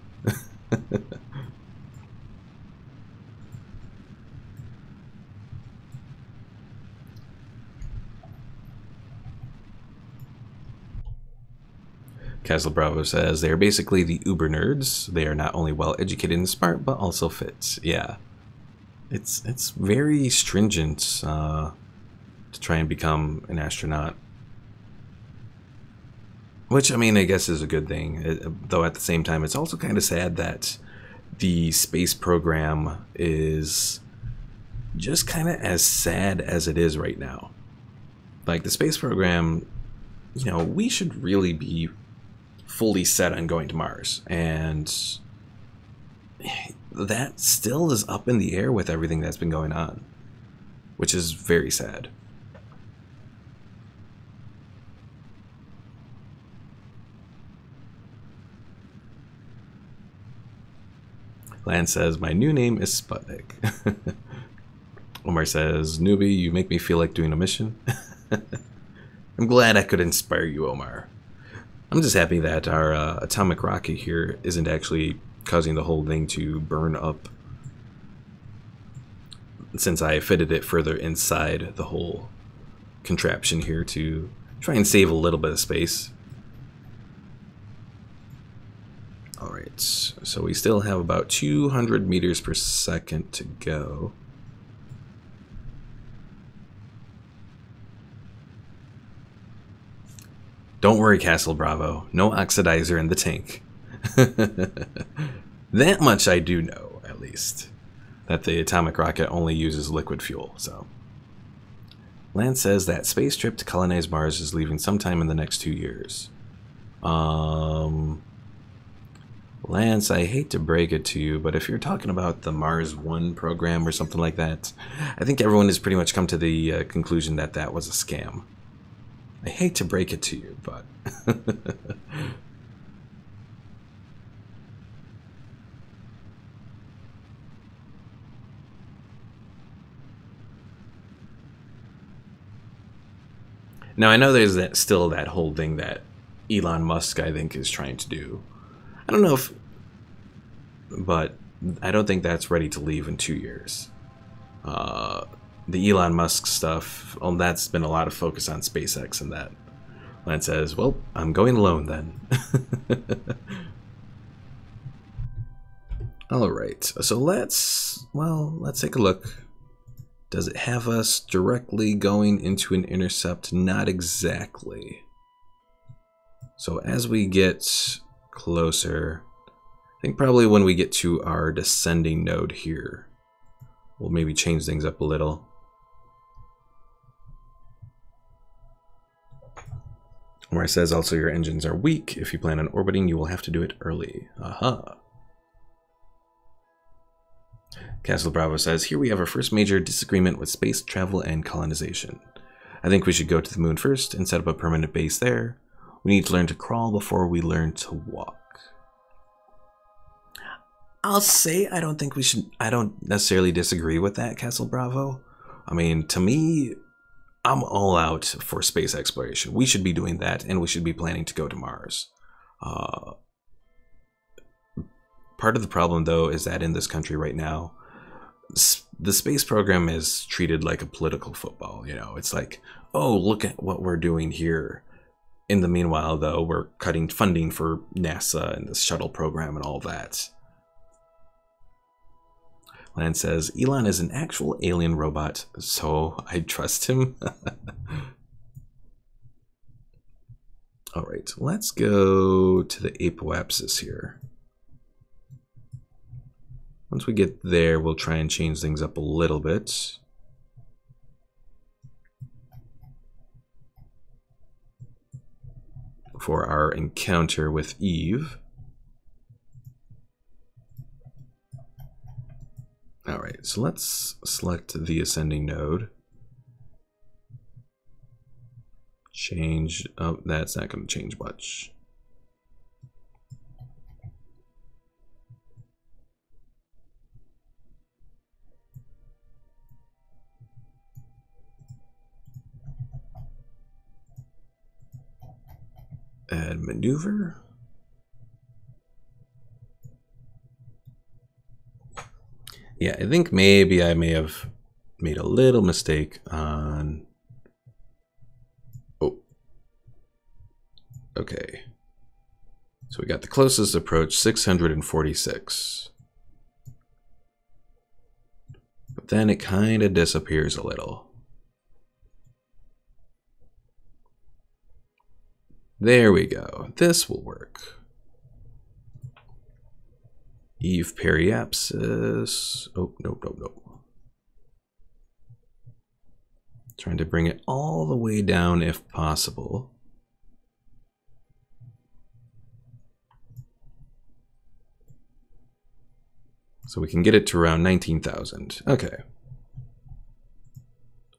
Castle Bravo says they are basically the uber nerds. They are not only well educated and smart, but also fit. Yeah, it's very stringent to try and become an astronaut. Which, I mean, I guess is a good thing. Though at the same time, it's also kind of sad that the space program is just kind of as sad as it is right now. Like, the space program, you know, we should really be fully set on going to Mars, and that still is up in the air with everything that's been going on, which is very sad. Lance says, my new name is Sputnik. Omar says, newbie, you make me feel like doing a mission. I'm glad I could inspire you, Omar. I'm just happy that our atomic rocket here isn't actually causing the whole thing to burn up, since I fitted it further inside the whole contraption here to try and save a little bit of space. Alright, so we still have about 200 meters per second to go. Don't worry, Castle Bravo. No oxidizer in the tank. That much I do know, at least. That the atomic rocket only uses liquid fuel, so. Lance says that space trip to colonize Mars is leaving sometime in the next 2 years. Lance, I hate to break it to you, but if you're talking about the Mars 1 program or something like that, I think everyone has pretty much come to the conclusion that that was a scam. I hate to break it to you, but... Now, I know there's still that whole thing that Elon Musk, I think, is trying to do. I don't know if... But I don't think that's ready to leave in 2 years. The Elon Musk stuff, well, that's been a lot of focus on SpaceX and that. Lance says, well, I'm going alone then. Alright, so let's take a look. Does it have us directly going into an intercept? Not exactly. So as we get closer, I think probably when we get to our descending node here, we'll maybe change things up a little. Where it says also your engines are weak. If you plan on orbiting, you will have to do it early. Aha. Castle Bravo says, here we have our first major disagreement with space travel and colonization. I think we should go to the moon first and set up a permanent base there. We need to learn to crawl before we learn to walk. I'll say I don't think we should. I don't necessarily disagree with that, Castle Bravo. I mean, to me, I'm all out for space exploration. We should be doing that, and we should be planning to go to Mars. Part of the problem, though, is that in this country right now, the space program is treated like a political football. You know, it's like, oh, look at what we're doing here. In the meanwhile, though, we're cutting funding for NASA and the shuttle program and all that. Lan says, Elon is an actual alien robot, so I trust him. Alright, let's go to the apoapsis here. Once we get there, we'll try and change things up a little bit. For our encounter with Eve. Alright, so let's select the ascending node. Change, oh, that's not going to change much. Add maneuver. Yeah, I think maybe I may have made a little mistake on... Oh. Okay. So we got the closest approach, 646. But then it kind of disappears a little. There we go. This will work. Eve periapsis. Oh, nope. Trying to bring it all the way down if possible. So we can get it to around 19,000. Okay.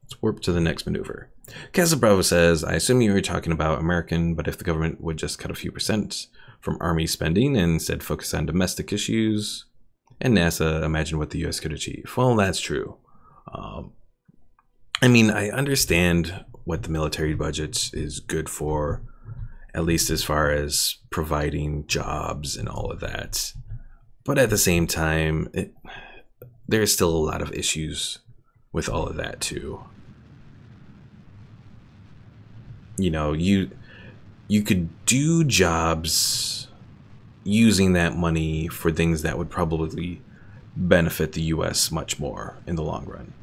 Let's warp to the next maneuver. Casa Bravo says, I assume you were talking about American, but if the government would just cut a few % from army spending and instead focus on domestic issues, and NASA, imagine what the US could achieve. Well, that's true. I mean, I understand what the military budget is good for, at least as far as providing jobs and all of that. But at the same time, there's still a lot of issues with all of that too. You know, you could do jobs using that money for things that would probably benefit the US much more in the long run.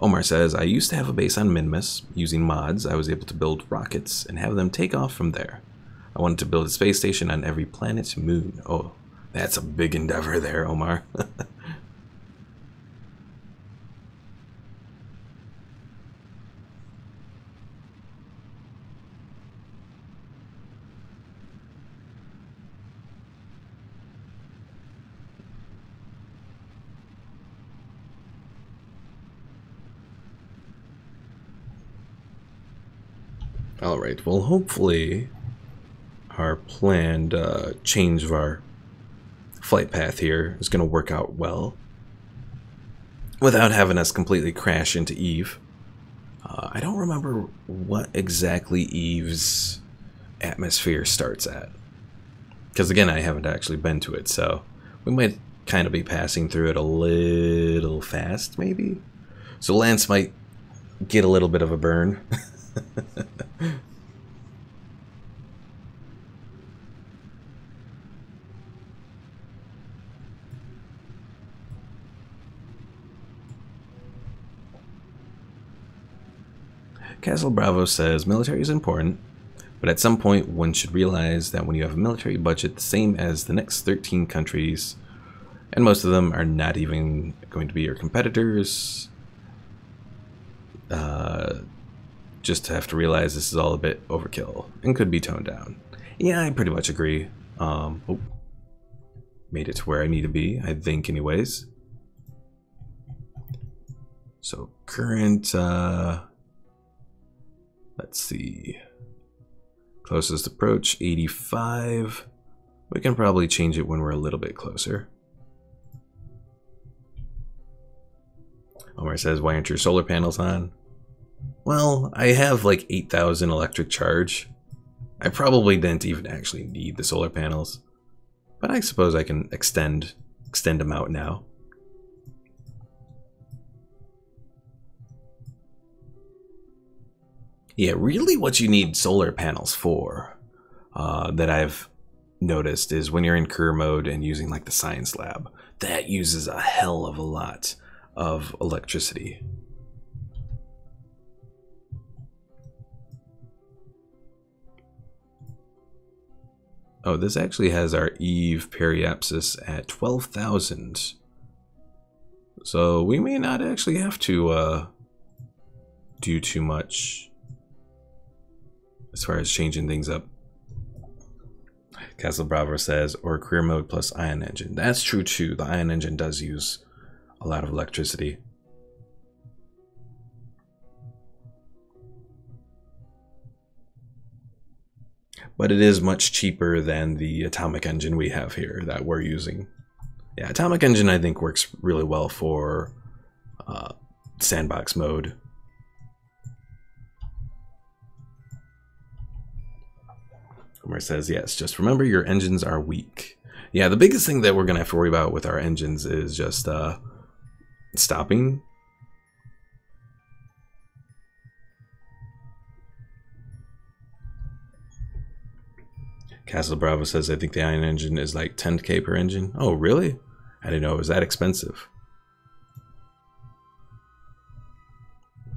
Omar says, I used to have a base on Minmus. Using mods, I was able to build rockets and have them take off from there. I wanted to build a space station on every planet, moon. Oh, that's a big endeavor there, Omar. Alright, well hopefully our planned change of our flight path here is going to work out well without having us completely crash into Eve. I don't remember what exactly Eve's atmosphere starts at, because again I haven't actually been to it, so we might kind of be passing through it a little fast maybe, so Lance might get a little bit of a burn. Castle Bravo says military is important, but at some point one should realize that when you have a military budget the same as the next 13 countries And most of them are not even going to be your competitors. Just have to realize this is all a bit overkill and could be toned down. Yeah, I pretty much agree. Oh, made it to where I need to be, I think, anyways. So current, let's see, closest approach 85. We can probably change it when we're a little bit closer. Omar says, why aren't your solar panels on? Well, I have like 8,000 electric charge. I probably didn't even actually need the solar panels, but I suppose I can extend them out now. Yeah, really what you need solar panels for, that I've noticed, is when you're in Kerr mode and using like the science lab. That uses a hell of a lot of electricity. Oh, this actually has our Eve periapsis at 12,000. So we may not actually have to do too much as far as changing things up. Castle Bravo says, or career mode plus ion engine. That's true too. The ion engine does use a lot of electricity. But it is much cheaper than the atomic engine we have here that we're using. Yeah, atomic engine I think works really well for sandbox mode. Homer says, yes, just remember your engines are weak. Yeah, the biggest thing that we're going to have to worry about with our engines is just stopping. Castle Bravo says, I think the ion engine is like 10K per engine. Oh, really? I didn't know it was that expensive.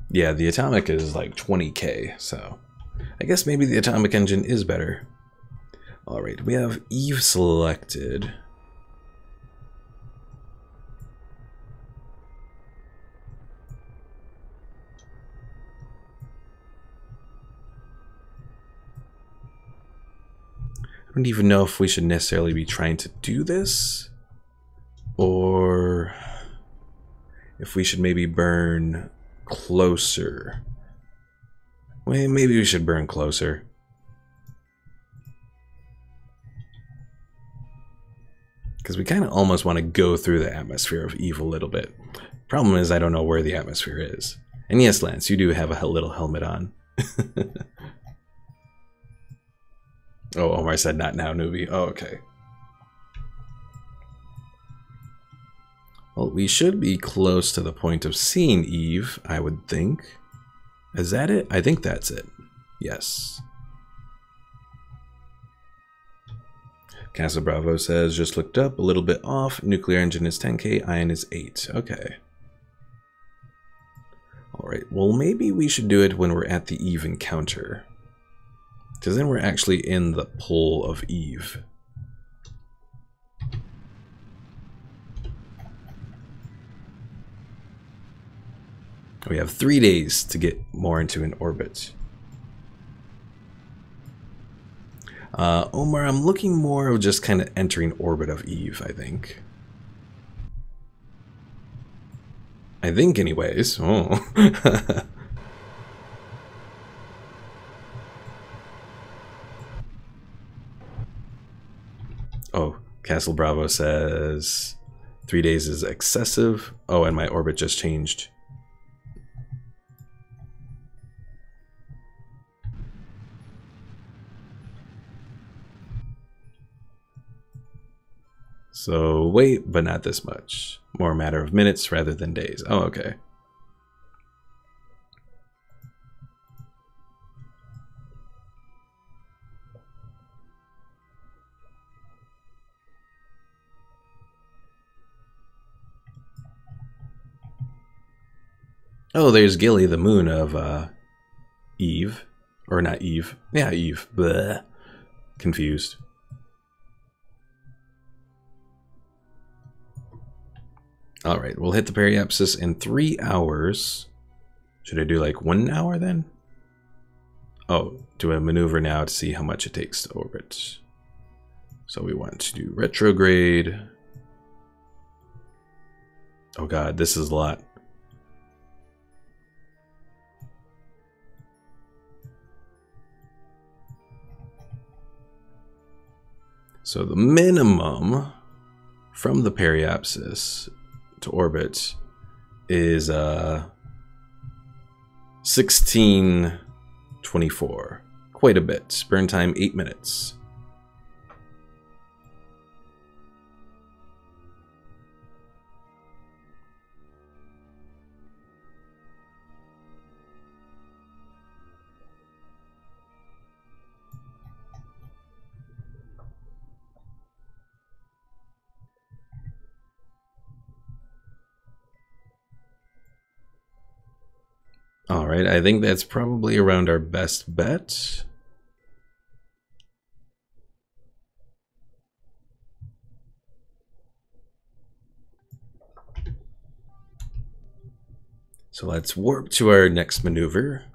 Yeah, the atomic is like 20K, so I guess maybe the atomic engine is better. Alright, we have Eve selected. I don't even know if we should necessarily be trying to do this, or if we should maybe burn closer. Well, maybe we should burn closer. Because we kind of almost want to go through the atmosphere of Eve a little bit. Problem is, I don't know where the atmosphere is. And yes, Lance, you do have a little helmet on. Oh, Omar said not now, newbie. Oh, okay. Well, we should be close to the point of seeing Eve, I would think. Is that it? I think that's it. Yes. Casa Bravo says, just looked up, a little bit off. Nuclear engine is 10K, ion is 8. Okay. Alright, well maybe we should do it when we're at the Eve encounter. Because then we're actually in the pull of Eve. We have 3 days to get more into an orbit. Omar, I'm looking more of just kind of entering orbit of Eve, I think. I think anyways. Oh. Oh, Castle Bravo says 3 days is excessive. Oh, and my orbit just changed. So wait, but not this much. More a matter of minutes rather than days. Oh, okay. Oh, there's Gilly, the moon of Eve. Or not Eve. Yeah, Eve. Bleh. Confused. Alright, we'll hit the periapsis in 3 hours. Should I do like 1 hour then? Oh, do a maneuver now to see how much it takes to orbit. So we want to do retrograde. Oh god, this is a lot. So the minimum from the periapsis to orbit is 1624. Quite a bit. Burn time 8 minutes. Alright, I think that's probably around our best bet. So let's warp to our next maneuver.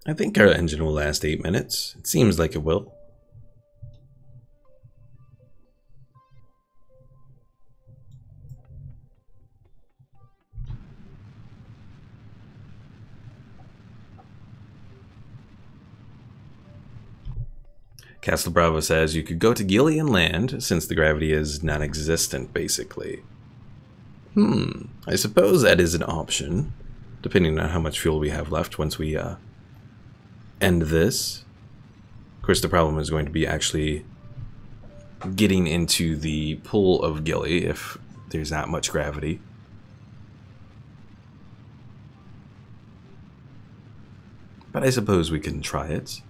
I think our engine will last 8 minutes. It seems like it will. Castle Bravo says you could go to Gilly and land, since the gravity is non-existent, basically. I suppose that is an option, depending on how much fuel we have left once we end this. Of course, the problem is going to be actually getting into the pull of Gilly if there's not much gravity. But I suppose we can try it.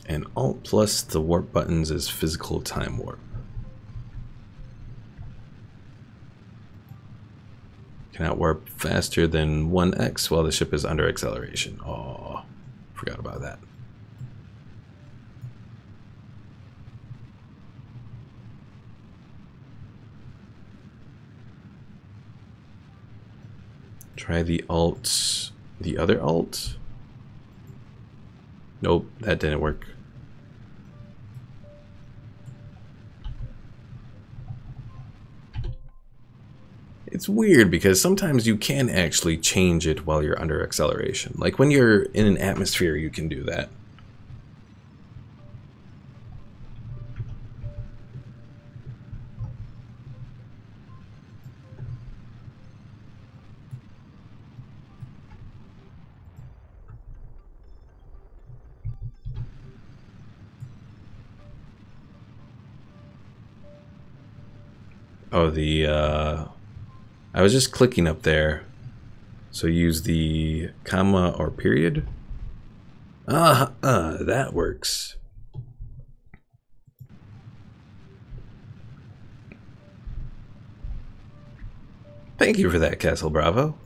And Alt plus the warp buttons is physical time warp. Cannot warp faster than 1x while the ship is under acceleration. Oh, forgot about that. Try the Alt, the other Alt. Nope, that didn't work. It's weird because sometimes you can actually change it while you're under acceleration. Like when you're in an atmosphere, you can do that. Oh, I was just clicking up there. So use the comma or period. That works. Thank you for that, Castle Bravo.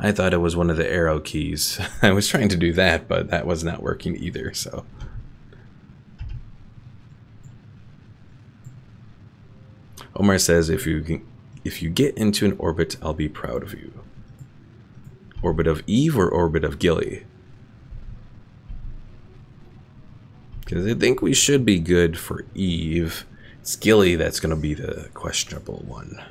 I thought it was one of the arrow keys. I was trying to do that, but that was not working either, so. Omar says, if you get into an orbit, I'll be proud of you. Orbit of Eve or orbit of Gilly? Because I think we should be good for Eve. It's Gilly that's going to be the questionable one.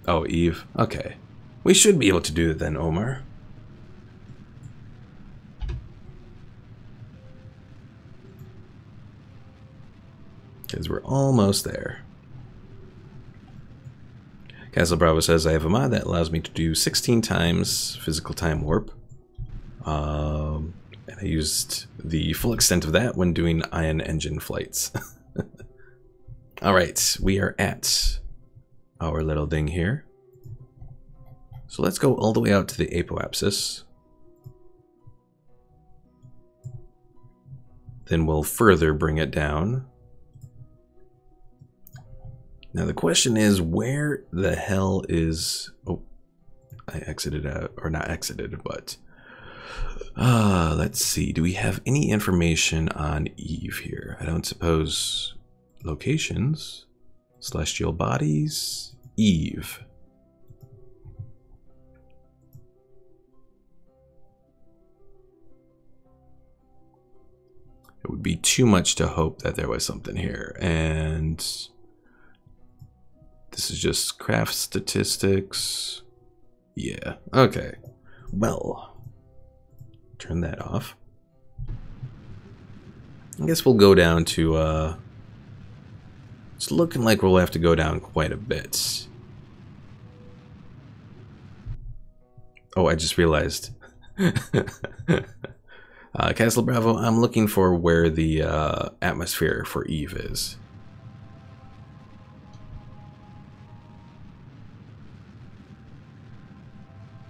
Oh, Eve. Okay. We should be able to do it then, Omar. Because we're almost there. Castle Bravo says, I have a mod that allows me to do 16 times physical time warp. And I used the full extent of that when doing ion engine flights. Alright, we are at our little thing here. So let's go all the way out to the apoapsis. Then we'll further bring it down. Now the question is, where the hell is... Oh, I exited out, or not exited, but... let's see. Do we have any information on Eve here? I don't suppose... Locations? Celestial bodies? Eve. It would be too much to hope that there was something here. And this is just craft statistics. Yeah, okay. Well, turn that off. I guess we'll go down to, it's looking like we'll have to go down quite a bit. Oh, I just realized. Castle Bravo, I'm looking for where the atmosphere for Eve is.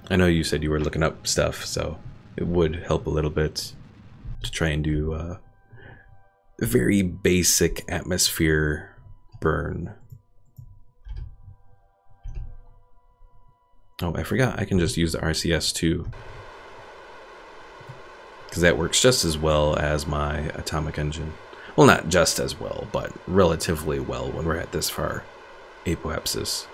I know you said you were looking up stuff, so it would help a little bit to try and do a very basic atmosphere burn. Oh, I forgot I can just use the RCS too, because that works just as well as my atomic engine. Well, not just as well, but relatively well when we're at this far apoapsis.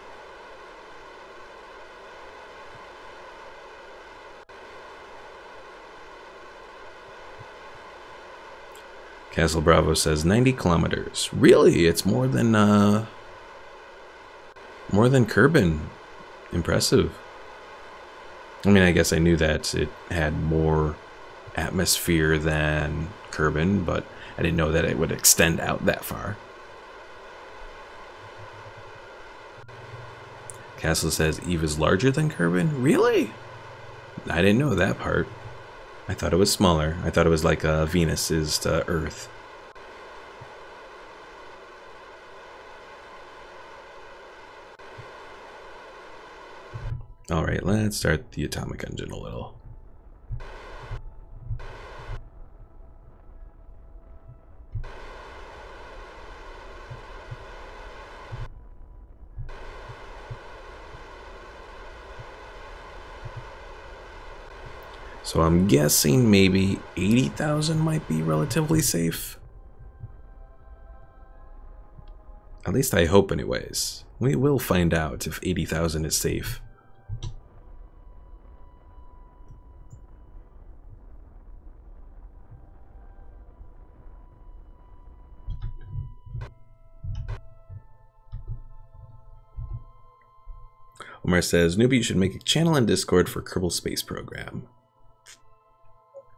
Castle Bravo says 90 kilometers. Really? It's more than Kerbin. Impressive. I mean, I guess I knew that it had more atmosphere than Kerbin, but I didn't know that it would extend out that far. Castle says Eve is larger than Kerbin. Really? I didn't know that part. I thought it was smaller. I thought it was like Venus is to Earth. Alright, let's start the atomic engine a little. So I'm guessing maybe 80,000 might be relatively safe. At least I hope anyways. We will find out if 80,000 is safe. Omar says, Newbie, you should make a channel in Discord for Kerbal Space Program.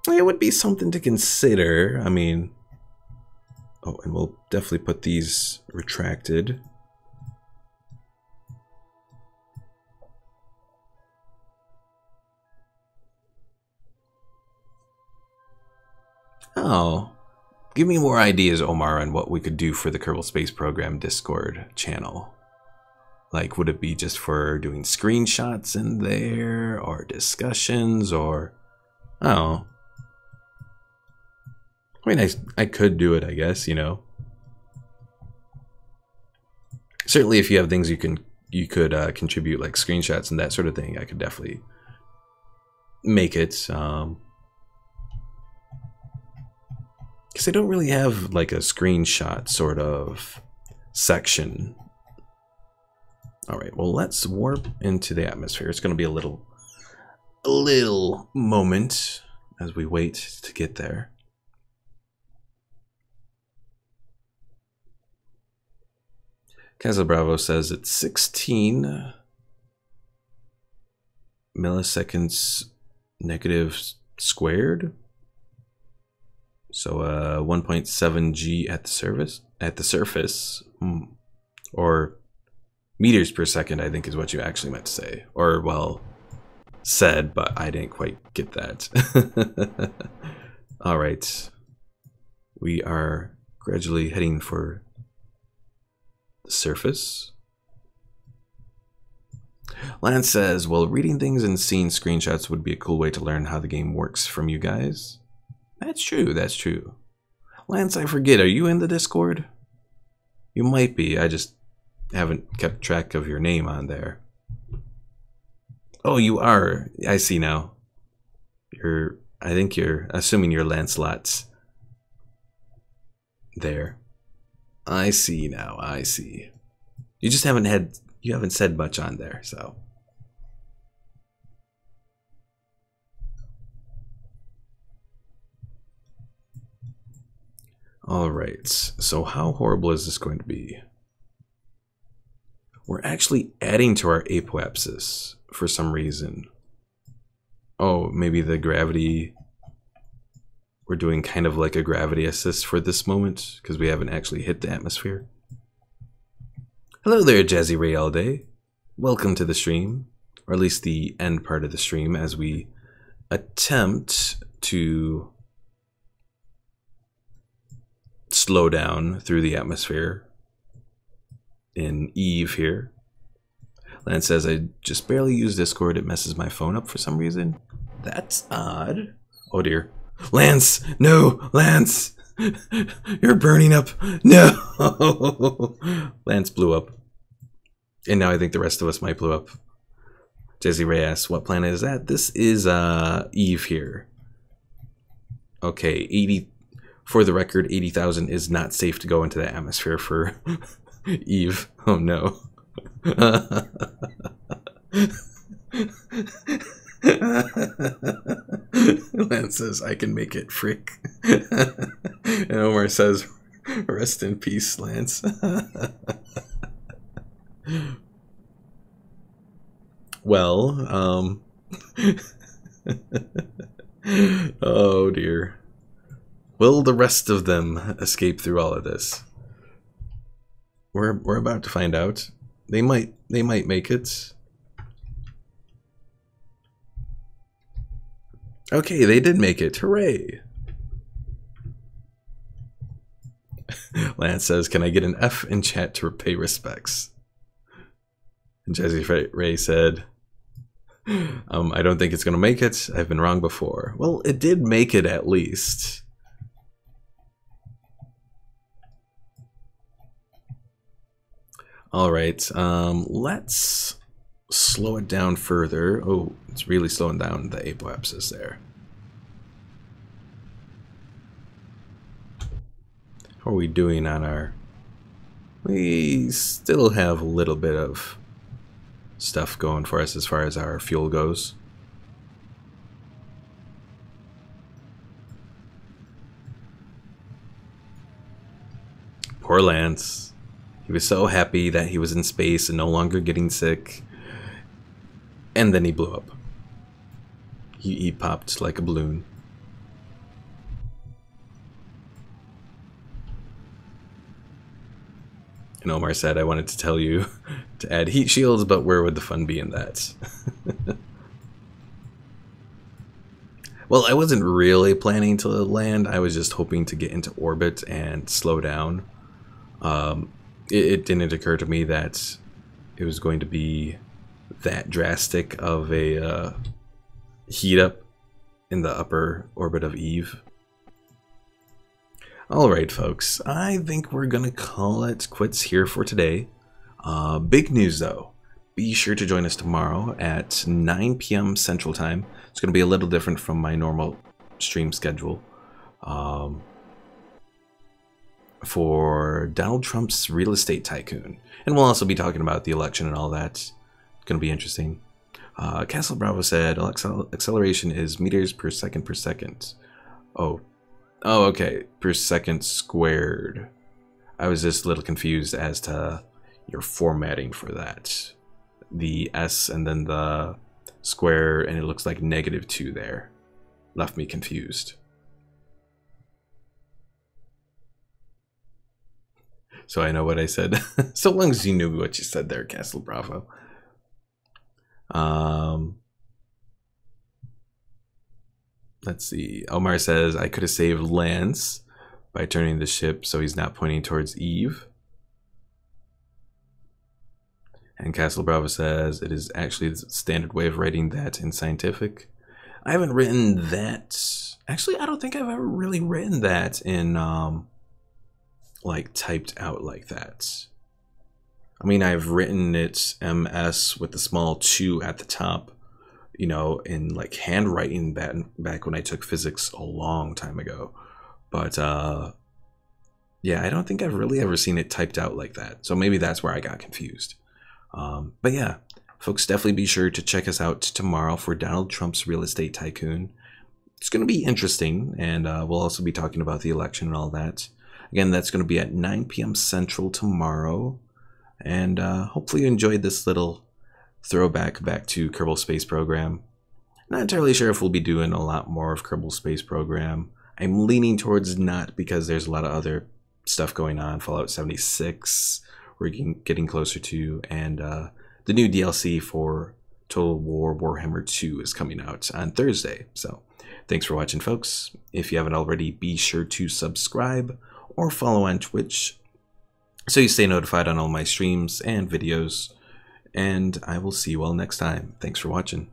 It would be something to consider. I mean, oh, and we'll definitely put these retracted. Oh, give me more ideas, Omar, on what we could do for the Kerbal Space Program Discord channel. Like, would it be just for doing screenshots in there, or discussions, or... Oh. I mean, I could do it, I guess, you know. Certainly if you have things you could contribute, like screenshots and that sort of thing, I could definitely make it. Because I don't really have, like, a screenshot sort of section. Alright, well, let's warp into the atmosphere. It's going to be a little moment as we wait to get there. Casa Bravo says it's 16 milliseconds negative squared. So 1.7 G at the surface. Or meters per second, I think is what you actually meant to say. Or, well, said, but I didn't quite get that. Alright. We are gradually heading for the surface. Lance says, well, reading things and seeing screenshots would be a cool way to learn how the game works from you guys. That's true, that's true. Lance, I forget, are you in the Discord? You might be, I just haven't kept track of your name on there. Oh, you are. I see now. I think you're assuming you're Lancelot's there. I see now, I see. You just haven't said much on there, so. Alright, so how horrible is this going to be? We're actually adding to our apoapsis for some reason. Oh, maybe the gravity... We're doing kind of like a gravity assist for this moment, because we haven't actually hit the atmosphere. Hello there, Jazzy Ray all day. Welcome to the stream, or at least the end part of the stream, as we attempt to slow down through the atmosphere in Eve here. Lance says, I just barely use Discord, it messes my phone up for some reason. That's odd. Oh dear. Lance! No! Lance! You're burning up! No! Lance blew up. And now I think the rest of us might blow up. Jesse Ray asks, what planet is that? This is Eve here. Okay, 80... For the record, 80,000 is not safe to go into the atmosphere for Eve. Oh no. Lance says, I can make it, frick. And Omar says, rest in peace, Lance. Well, oh dear. Will the rest of them escape through all of this? We're about to find out. They might make it. Okay, they did make it. Hooray! Lance says, can I get an F in chat to pay respects? And Jesse Ray said, I don't think it's going to make it. I've been wrong before. Well, it did make it at least. Alright, let's slow it down further. Oh, it's really slowing down the apoapsis there. How are we doing on our... We still have a little bit of stuff going for us as far as our fuel goes. Poor Lance. He was so happy that he was in space and no longer getting sick. And then he blew up. He popped like a balloon. And Omar said, I wanted to tell you to add heat shields, but where would the fun be in that? Well, I wasn't really planning to land. I was just hoping to get into orbit and slow down. It didn't occur to me that it was going to be that drastic of a heat up in the upper orbit of Eve. Alright folks, I think we're gonna call it quits here for today. Big news though, be sure to join us tomorrow at 9 p.m. Central Time. It's gonna be a little different from my normal stream schedule. For Donald Trump's real estate tycoon. And we'll also be talking about the election and all that. It's going to be interesting. Castle Bravo said, acceleration is meters per second. Oh, okay. Per second squared. I was just a little confused as to your formatting for that. The S and then the square, and it looks like -2 there. Left me confused. So I know what I said. So long as you knew what you said there, Castle Bravo. Let's see. Omar says, I could have saved Lance by turning the ship so he's not pointing towards Eve. And Castle Bravo says it is actually the standard way of writing that in scientific. I haven't written that. Actually, I don't think I've ever really written that in like typed out like that. I mean, I've written it MS with the small 2 at the top, you know, in like handwriting back when I took physics a long time ago. But yeah, I don't think I've really ever seen it typed out like that. So maybe that's where I got confused. But yeah, folks, definitely be sure to check us out tomorrow for Donald Trump's Real Estate Tycoon. It's going to be interesting, and we'll also be talking about the election and all that. Again, that's going to be at 9 p.m. Central tomorrow. And hopefully you enjoyed this little throwback back to Kerbal Space Program. Not entirely sure if we'll be doing a lot more of Kerbal Space Program. I'm leaning towards not, because there's a lot of other stuff going on. Fallout 76 we're getting closer to, and the new DLC for Total War Warhammer 2 is coming out on Thursday. So thanks for watching, folks. If you haven't already, be sure to subscribe or follow on Twitch so you stay notified on all my streams and videos. And I will see you all next time. Thanks for watching.